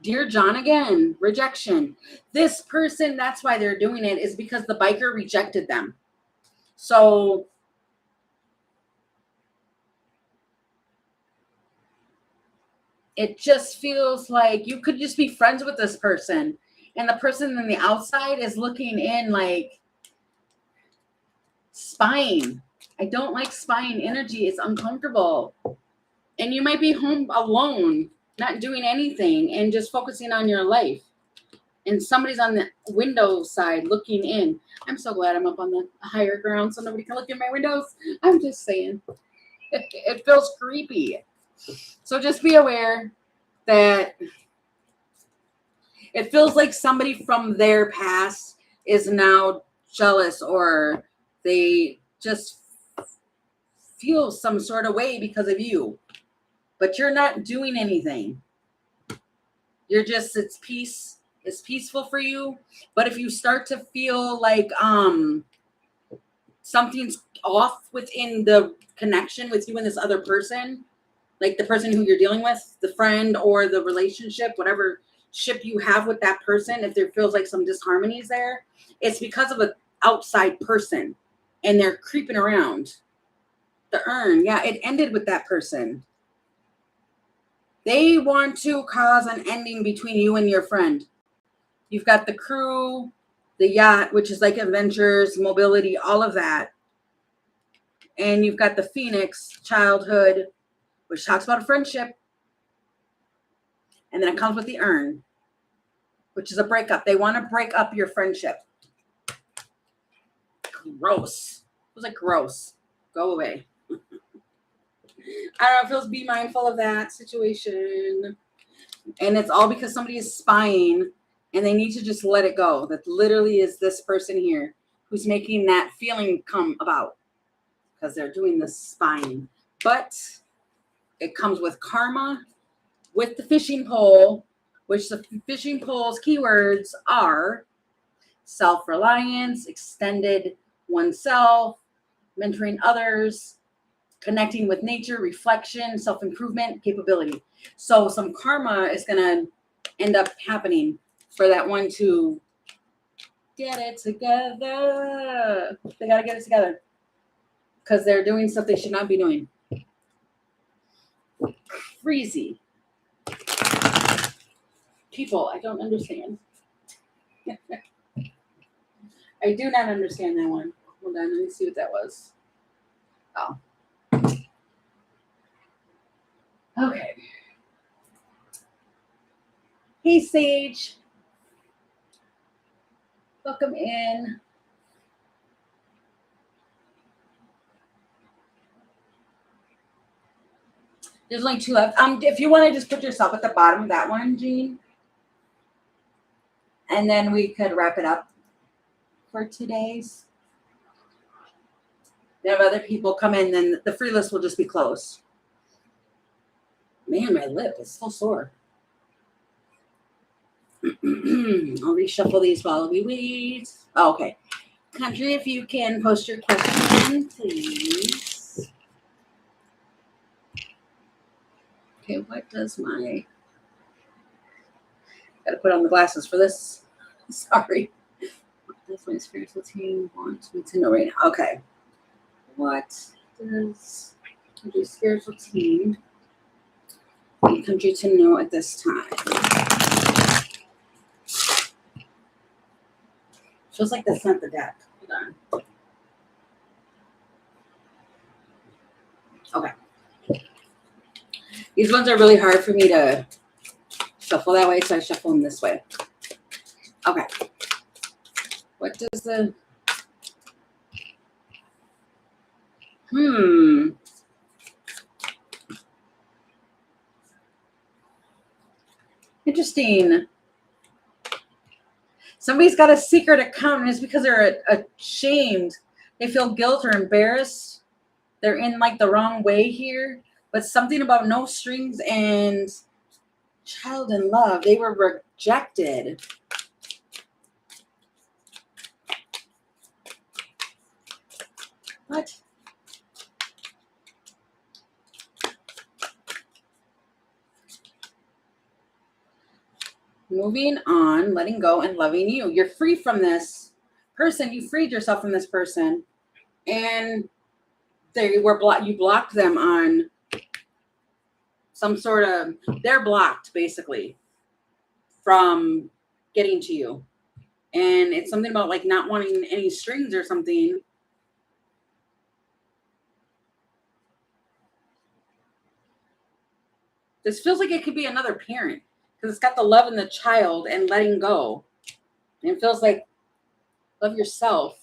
Dear John again, rejection. This person, that's why they're doing it, is because the biker rejected them. So it just feels like you could just be friends with this person. And the person on the outside is looking in like spying. I don't like spying energy. It's uncomfortable. And you might be home alone, not doing anything and just focusing on your life. And somebody's on the window side looking in. I'm so glad I'm up on the higher ground so nobody can look in my windows. I'm just saying. It feels creepy. So just be aware that it feels like somebody from their past is now jealous, or they just feel some sort of way because of you. But you're not doing anything. You're just, it's peaceful for you. But if you start to feel like something's off within the connection with you and this other person, like the person who you're dealing with, the friend or the relationship, whatever ship you have with that person, if there feels like some disharmonies there, it's because of an outside person and they're creeping around. The urn, yeah, it ended with that person. They want to cause an ending between you and your friend. You've got the crew, the yacht, which is like adventures, mobility, all of that. And you've got the Phoenix, childhood, which talks about a friendship. And then it comes with the urn, which is a breakup. They want to break up your friendship. Gross. It was like gross. Go away. I don't know. It feels, be mindful of that situation. And it's all because somebody is spying and they need to just let it go. That literally is this person here who's making that feeling come about because they're doing the spying. But it comes with karma, with the fishing pole, which the fishing pole's keywords are self-reliance, extended oneself, mentoring others, connecting with nature, reflection, self-improvement, capability. So some karma is going to end up happening for that one to get it together. They got to get it together because they're doing stuff they should not be doing. Crazy. People, I don't understand. I do not understand that one. Hold on, let me see what that was. Oh. Okay. Hey, Sage. Welcome in. There's only 2 left. If you want to just put yourself at the bottom of that one, Jean, and then we could wrap it up for today's. Then if other people come in, then the free list will just be closed. Man, my lip is still sore. I'll reshuffle these while we wait. Oh, okay. Country, if you can post your question, please. Okay, what does my... Gotta put on the glasses for this. Sorry. What does my spiritual team want me to know right now? Okay. What does the spiritual team want country to know at this time? Feels like that's not the deck. Hold on. Okay. These ones are really hard for me to shuffle that way, so I shuffle them this way. Okay. What does the... Interesting. Somebody's got a secret account, and it's because they're ashamed. They feel guilt or embarrassed. They're in like the wrong way here. But something about no strings and child in love. They were rejected. What? moving on, letting go, and loving you. You're free from this person. You freed yourself from this person, and you blocked them on some sort of. They're blocked basically from getting to you, and it's something about like not wanting any strings or something. This feels like it could be another parent because it's got the love in the child and letting go. And it feels like love yourself.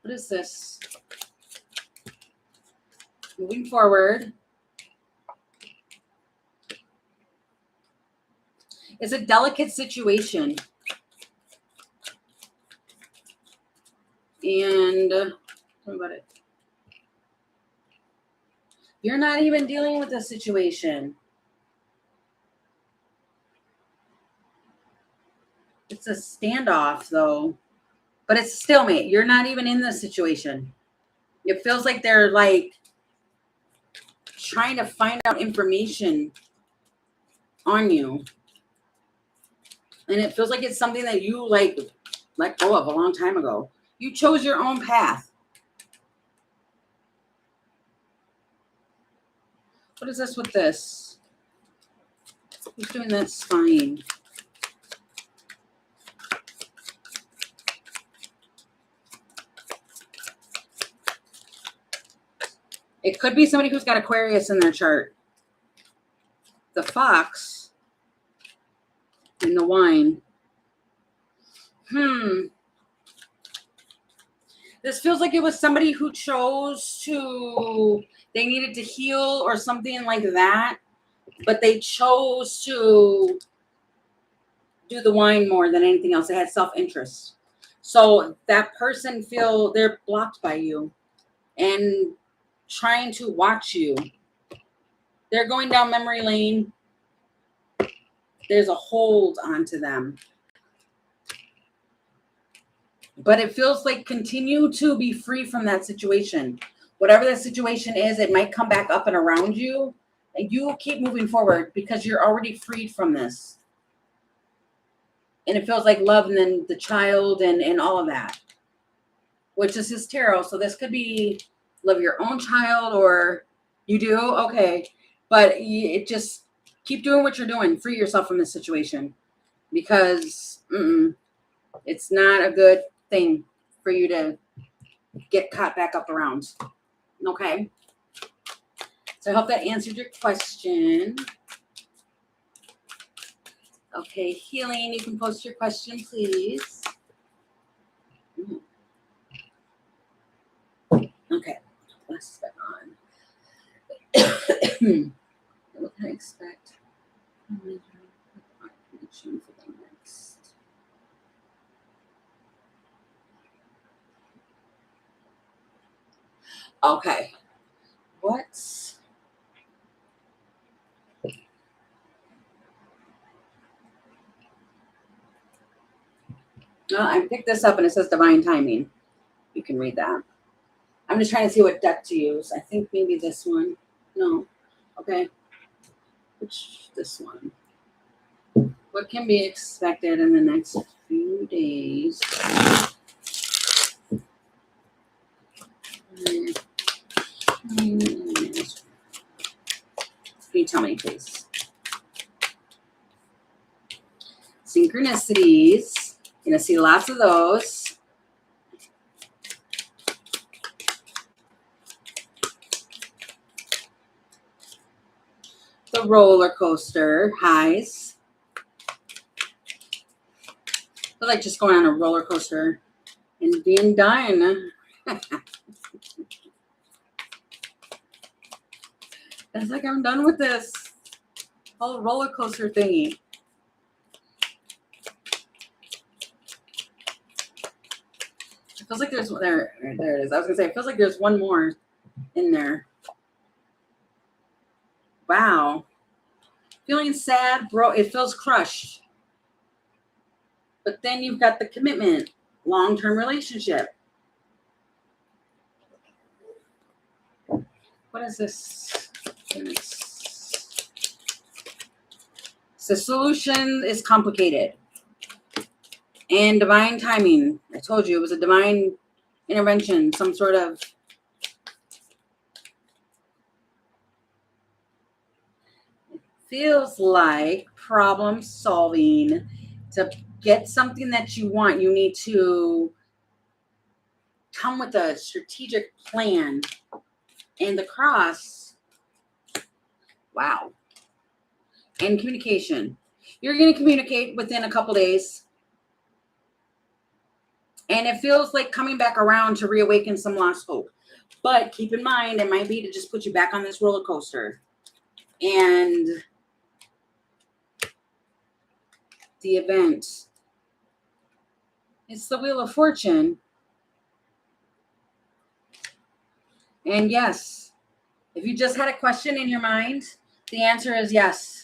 What is this? Moving forward. It's a delicate situation. And tell me about it. You're not even dealing with the situation. It's a standoff, though. But it's a stalemate. You're not even in the situation. It feels like they're like trying to find out information on you. And it feels like it's something that you like let go of a long time ago. You chose your own path. What is this with this? Who's doing that spine? It could be somebody who's got Aquarius in their chart. The fox and the wine. This feels like it was somebody who chose to, they needed to heal or something like that, but they chose to do the wine more than anything else. They had self-interest. So that person feel they're blocked by you and trying to watch you. They're going down memory lane. There's a hold onto them. But it feels like continue to be free from that situation. Whatever that situation is, it might come back up and around you. And you keep moving forward because you're already freed from this. And it feels like love and then the child and all of that. Which is his tarot. So this could be love your own child or you do. Okay. But it just keep doing what you're doing. Free yourself from this situation. Because it's not a good thing for you to get caught back up around. Okay. So I hope that answered your question. Okay, healing, you can post your question, please. Okay, let's get on. What can I expect? Connection for the next. Okay, what's I picked this up and it says divine timing. You can read that. I'm just trying to see what deck to use. I think maybe this one. No. Okay. This one. What can be expected in the next few days? Can you tell me, please? Synchronicities. You're going to see lots of those. The roller coaster highs. I like just going on a roller coaster and being done. It's like I'm done with this whole roller coaster thingy. It feels like there's there it is. I was gonna say it feels like there's one more in there. Wow. Feeling sad, bro. It feels crushed. But then you've got the commitment, long-term relationship. What is this? The solution is complicated. And divine timing. I told you it was a divine intervention, some sort of feels like problem solving. To get something that you want, you need to come with a strategic plan. And the cross, wow. And communication. You're going to communicate within a couple days. And it feels like coming back around to reawaken some lost hope. But keep in mind, it might be to just put you back on this roller coaster. And the event, it's the Wheel of Fortune. And yes, if you just had a question in your mind, the answer is yes.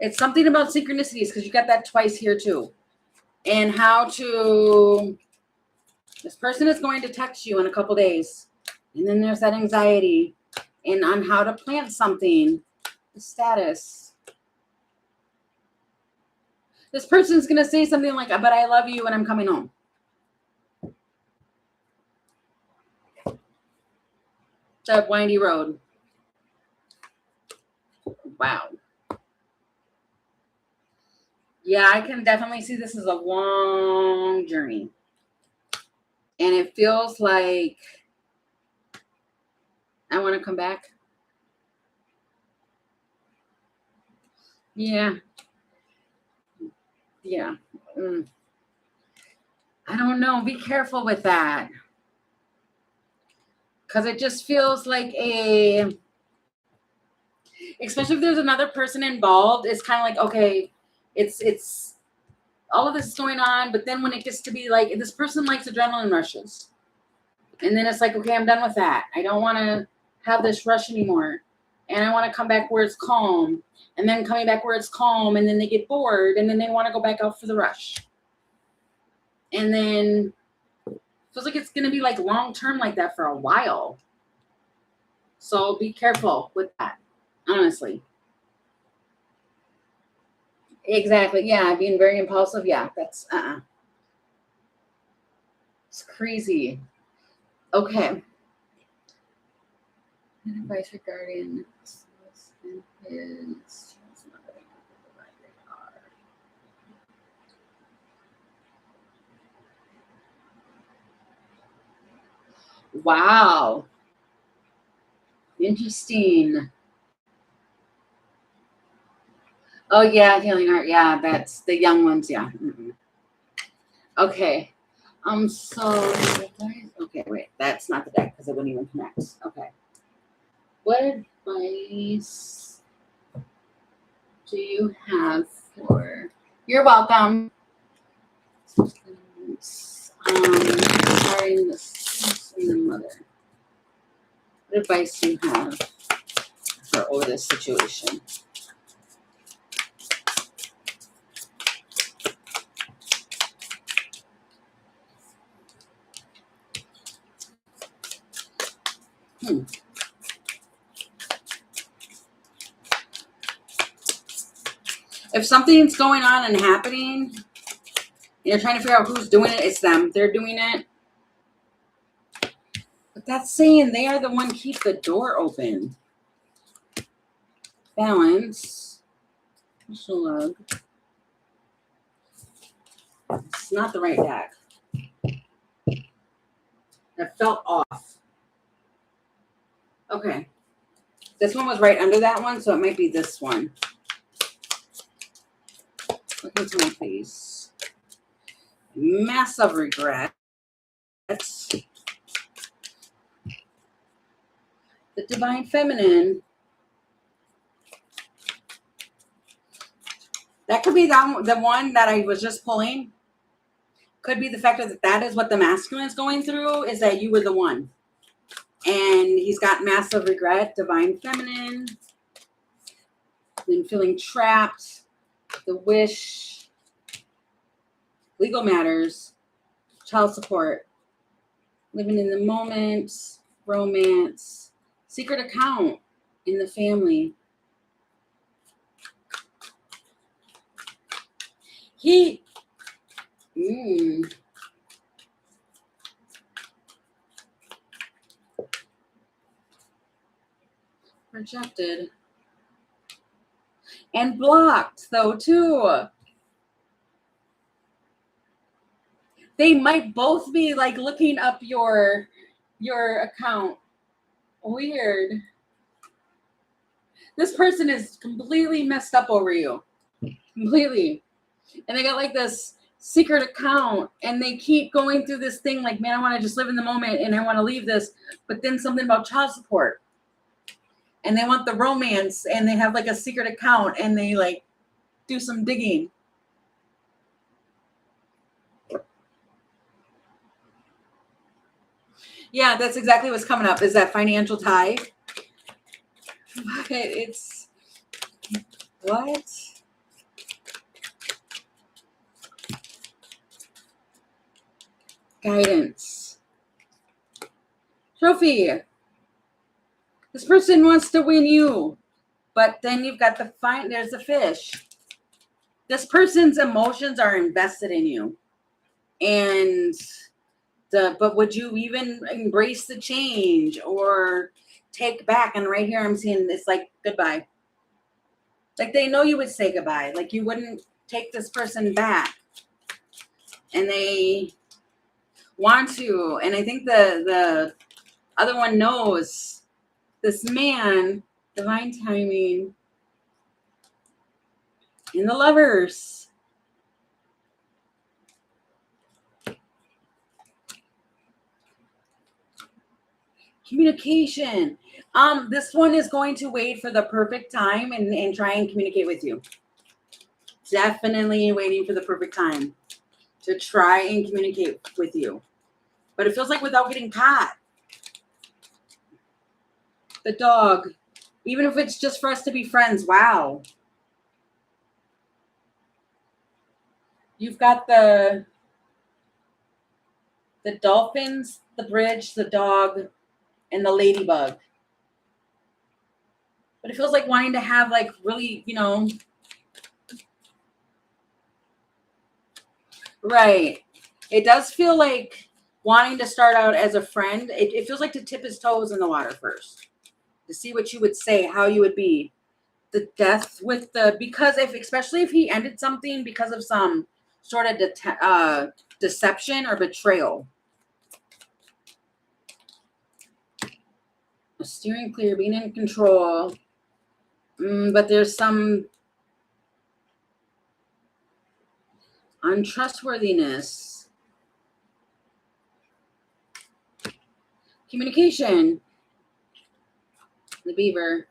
It's something about synchronicities because you got that twice here too. And how to, this person is going to text you in a couple days. And then there's that anxiety and on how to plant something, the status. This person's going to say something like, but I love you and I'm coming home. That windy road. Wow. Yeah, I can definitely see this is a long journey. And it feels like I want to come back. Yeah. Yeah. I don't know. Be careful with that. Because it just feels like especially if there's another person involved, it's kind of like, okay, it's all of this is going on, but then when it gets to be like, this person likes adrenaline rushes. And then it's like, okay, I'm done with that. I don't want to have this rush anymore. And I want to come back where it's calm. And then coming back where it's calm, and then they get bored, and then they want to go back out for the rush. And then it feels like it's going to be like long-term like that for a while. So be careful with that, honestly. Exactly. Yeah, being very impulsive. Yeah, that's it's crazy. Okay. Advice regarding and his. Wow. Interesting. Oh yeah, healing art. Yeah, that's the young ones. Yeah. Okay. So okay, wait. That's not the deck because it wouldn't even connect. Okay. What advice do you have for? You're welcome. Starting this and the mother. What advice do you have for this situation? If something's going on and happening, you're trying to figure out who's doing it, it's them. They're doing it. But that's saying they are the one keep the door open. Balance. Lug. It's not the right deck. That felt off. Okay. This one was right under that one, so it might be this one. Look into my face. Massive regret. The divine feminine. That could be the one that I was just pulling. Could be the fact that is what the masculine is going through, is that you were the one. And he's got massive regret, divine feminine. Then feeling trapped, the wish, legal matters, child support, living in the moment, romance, secret account in the family, He, rejected. And blocked, though, too. They might both be like looking up your account. Weird. This person is completely messed up over you. Completely. And they got like this secret account and they keep going through this thing like, man, I want to just live in the moment and I want to leave this. But then something about child support. And they want the romance and they have like a secret account and they like do some digging. Yeah, that's exactly what's coming up, is that financial tie. But it's what? Guidance. Trophy. This person wants to win you. But then you've got there's the fish. This person's emotions are invested in you. And but would you even embrace the change or take back? And right here I'm seeing it's like goodbye. Like they know you would say goodbye. Like you wouldn't take this person back. And they want to. And I think the other one knows this man, divine timing, and the lovers. Communication. This one is going to wait for the perfect time and try and communicate with you. Definitely waiting for the perfect time to try and communicate with you. But it feels like without getting caught. The dog. Even if it's just for us to be friends. Wow. You've got the dolphins, the bridge, the dog, and the ladybug. But it feels like wanting to have like really, right. It does feel like wanting to start out as a friend. It feels like to tip his toes in the water first. To see what you would say, how you would be. The death with because especially if he ended something because of some sort of deception or betrayal. Steering clear, being in control. But there's some untrustworthiness. Communication. The beaver.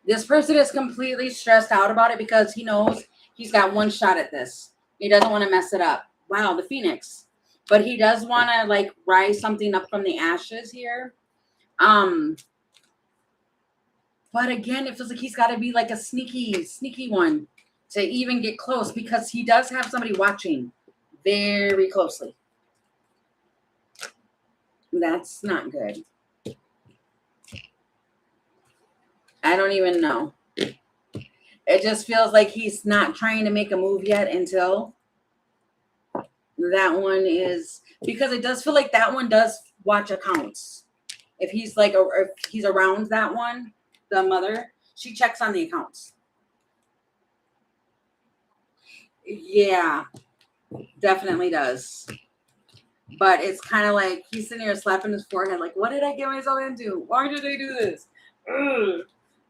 This person is completely stressed out about it because he knows he's got one shot at this. He doesn't want to mess it up. Wow, the phoenix. But he does want to like rise something up from the ashes here. But again, it feels like he's got to be like a sneaky one to even get close because he does have somebody watching very closely. That's not good. I don't even know. It just feels like he's not trying to make a move yet until that one is, because it does feel like that one does watch accounts. If he's like, or if he's around that one, the mother, she checks on the accounts. Yeah, definitely does. But it's kind of like he's sitting here slapping his forehead like, what did I get myself into? Why did I do this? Ugh.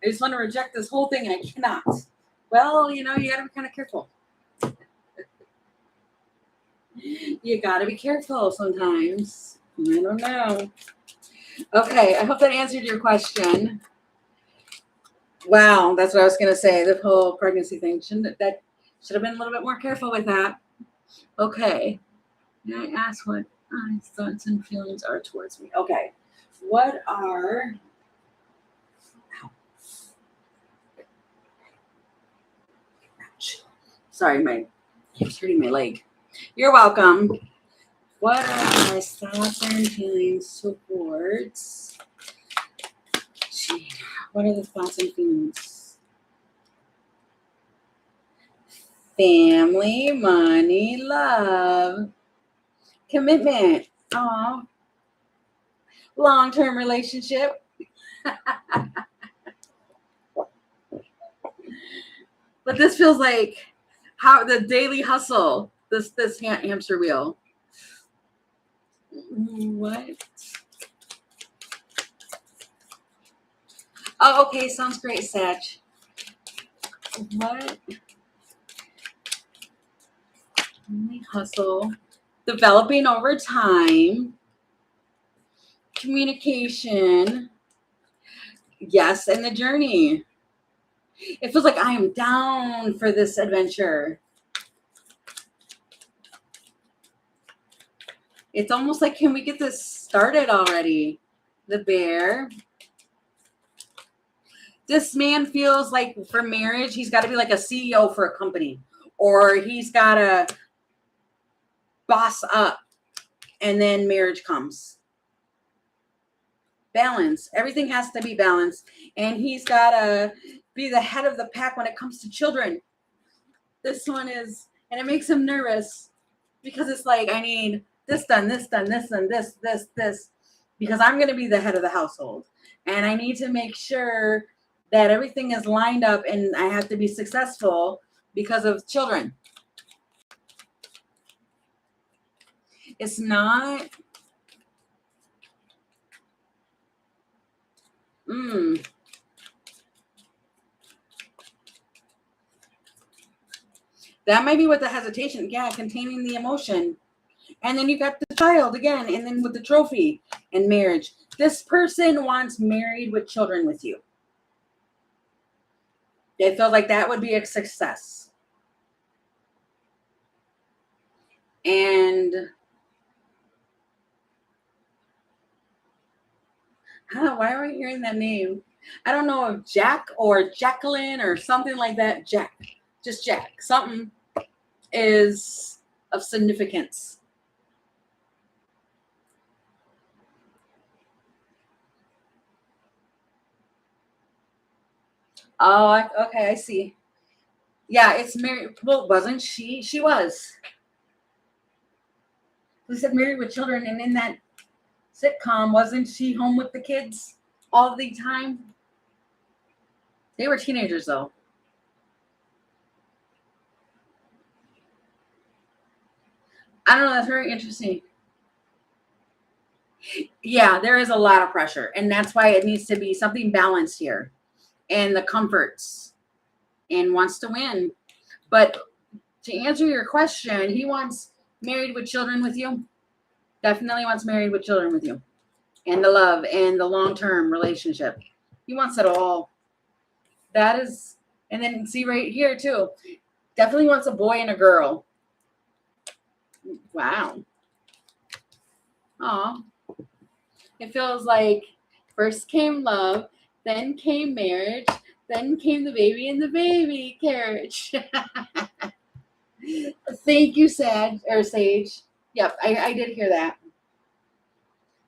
I just want to reject this whole thing and I cannot. Well, you got to be kind of careful. You got to be careful sometimes. I don't know. Okay, I hope that answered your question. Wow, that's what I was going to say. The whole pregnancy thing. Should have been a little bit more careful with that. Okay. May I ask what my thoughts and feelings are towards me? Okay. What are... Ouch. Sorry, keeps hurting my leg. You're welcome. What are my thoughts and feelings towards... Gee, what are the thoughts and feelings family, money, love, commitment. Aw, long-term relationship. But this feels like how the daily hustle. This hamster wheel. What? Oh, okay. Sounds great, Sag. What? Hustle. Developing over time. Communication. Yes, and the journey. It feels like I am down for this adventure. It's almost like, can we get this started already? The bear. This man feels like for marriage, he's got to be like a CEO for a company, or he's got to boss up, and then marriage comes. Balance. Everything has to be balanced, and he's got to be the head of the pack when it comes to children. This one is, and it makes him nervous because it's like, I need this done, this done, this done, this, because I'm going to be the head of the household, and I need to make sure that everything is lined up, and I have to be successful because of children. It's not. That might be what the hesitation. Yeah, containing the emotion. And then you got the child again, and then with the trophy and marriage. This person wants married with children with you. They feel like that would be a success. And why am I hearing that name? I don't know if Jack or Jacqueline or something like that. Jack. Just Jack. Something is of significance. Oh, okay, I see. Yeah, it's married. Well, wasn't she? She was. We said married with children, and in that sitcom, wasn't she home with the kids all the time? They were teenagers, though. I don't know. That's very interesting. Yeah, there is a lot of pressure, and that's why it needs to be something balanced here, and the comforts, and wants to win. But to answer your question, he wants married with children with you. Definitely wants married with children with you, and the love and the long-term relationship. He wants it all. That is, and then see right here too. Definitely wants a boy and a girl. Wow. Aw. It feels like first came love, then came marriage, then came the baby and the baby carriage. Thank you, Sage. Yep, I did hear that.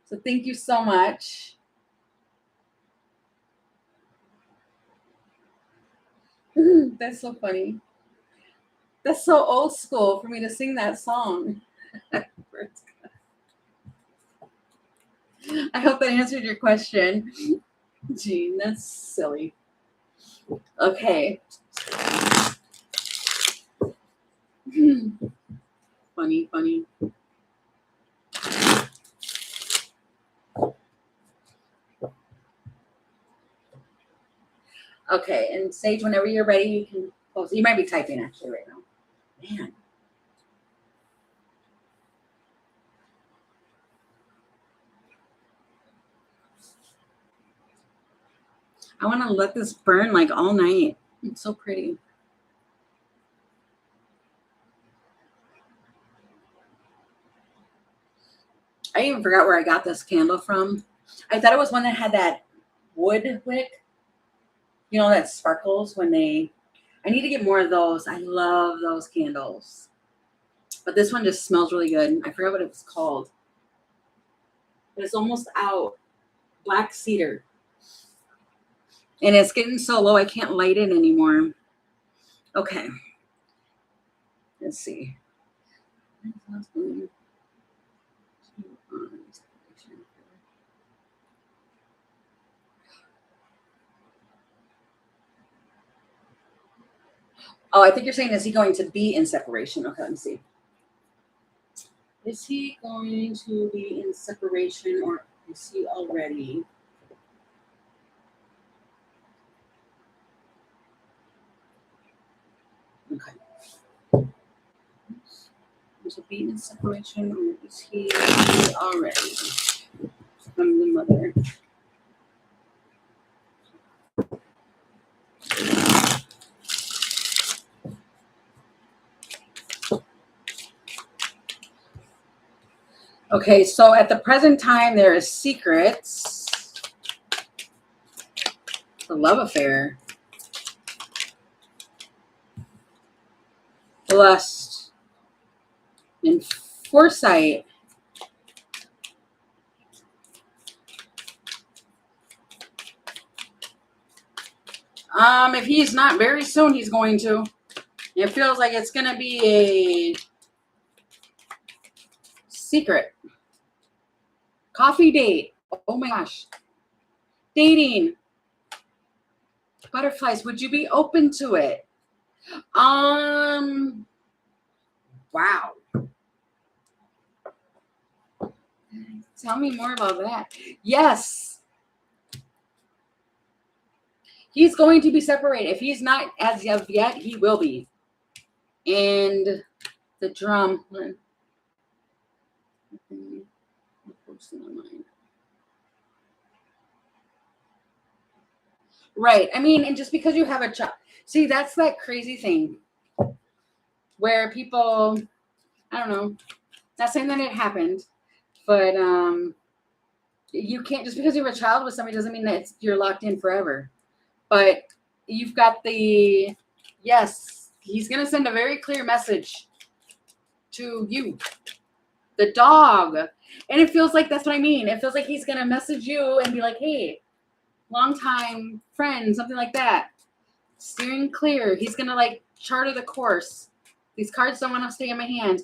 So thank you so much. That's so funny. That's so old school for me to sing that song. I hope that answered your question. Gene, that's silly. Okay. Funny. Okay, and Sage, whenever you're ready, you can close. You might be typing actually right now. Man. I want to let this burn like all night. It's so pretty. I even forgot where I got this candle from. I thought it was one that had that wood wick. You know, that sparkles when they. I need to get more of those. I love those candles. But this one just smells really good. I forgot what it was called. But it's almost out. Black cedar. And it's getting so low I can't light it anymore. Okay. Let's see. Oh, I think you're saying, is he going to be in separation? Okay, let me see. Is he going to be in separation, or is he already? Okay. Is he be in separation, or is he already from the mother? Okay, so at the present time, there is secrets, the love affair, lust, and foresight. If he's not very soon, he's going to. It feels like it's going to be a secret. Coffee date. Oh my gosh. Dating. Butterflies. Would you be open to it? Wow. Tell me more about that. Yes. He's going to be separated. If he's not as of yet, he will be. And the drum. Right. I mean, and just because you have a child. See, that's that crazy thing where people, I don't know, not saying that it happened, but you can't, just because you have a child with somebody doesn't mean that you're locked in forever. But you've got the, yes, he's going to send a very clear message to you, the dog. And it feels like, that's what I mean. It feels like he's going to message you and be like, hey, longtime friend, something like that. Steering clear. He's going to like charter the course. These cards don't want to stay in my hand.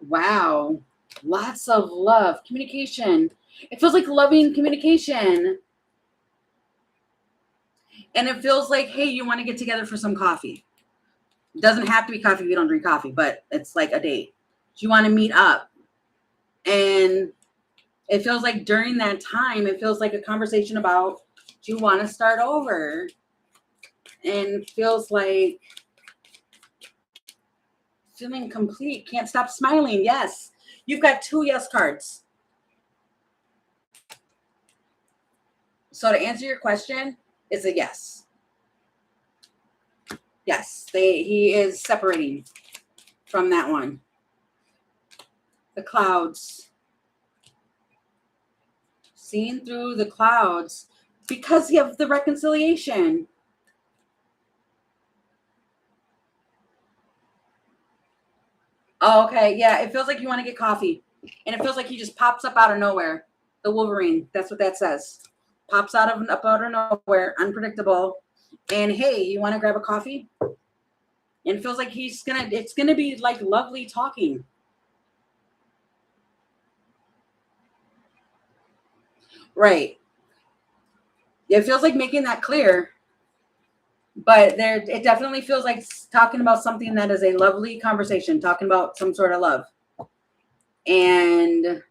Wow. Lots of love. Communication. It feels like loving communication. And it feels like, hey, you want to get together for some coffee. It doesn't have to be coffee if you don't drink coffee, but it's like a date. Do you want to meet up? And it feels like during that time, it feels like a conversation about, do you want to start over? And feels like feeling complete. Can't stop smiling. Yes. You've got 2 yes cards. So to answer your question, it's a yes. Yes, he is separating from that one. The clouds. Seeing through the clouds because you have the reconciliation. Oh, okay. Yeah, it feels like you want to get coffee. And it feels like he just pops up out of nowhere. The Wolverine. That's what that says. Pops out of nowhere, unpredictable. And hey, you want to grab a coffee? And it feels like it's gonna be like lovely talking. Right. It feels like making that clear. But it definitely feels like talking about something that is a lovely conversation, talking about some sort of love. And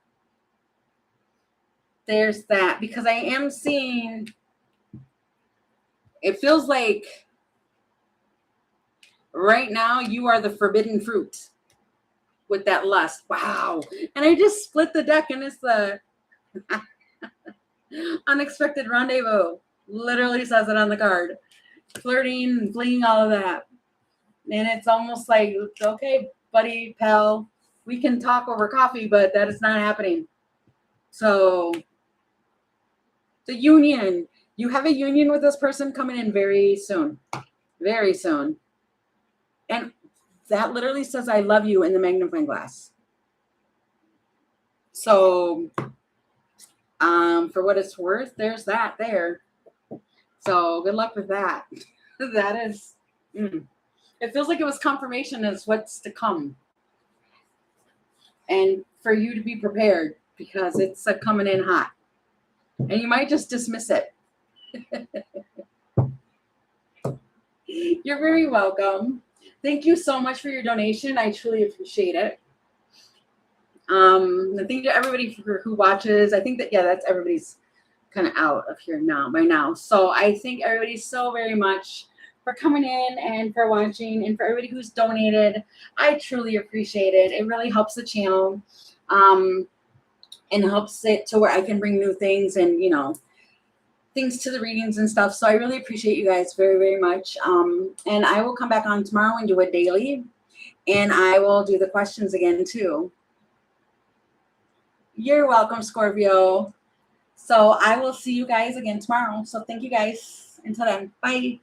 there's that, because I am seeing, it feels like right now you are the forbidden fruit with that lust. Wow. And I just split the deck and it's the unexpected rendezvous. Literally says it on the card. Flirting, fleeing, all of that. And it's almost like, okay, buddy, pal, we can talk over coffee, but that is not happening. So the union, you have a union with this person coming in very soon. Very soon. And that literally says, I love you in the magnifying glass. So for what it's worth, there's that there. So good luck with that. That is, It feels like it was confirmation as what's to come. And for you to be prepared because it's coming in hot. And you might just dismiss it. You're very welcome. Thank you so much for your donation. I truly appreciate it. Thank you to everybody who watches. I think that, yeah, that's everybody's kind of out of here now by now. So I thank everybody so very much for coming in and for watching, and for everybody who's donated. I truly appreciate it. It really helps the channel, and helps it to where I can bring new things and, you know, things to the readings and stuff. So I really appreciate you guys very, very much. And I will come back on tomorrow and do a daily, and I will do the questions again too. You're welcome, Scorpio. So I will see you guys again tomorrow. So thank you guys. Until then, bye.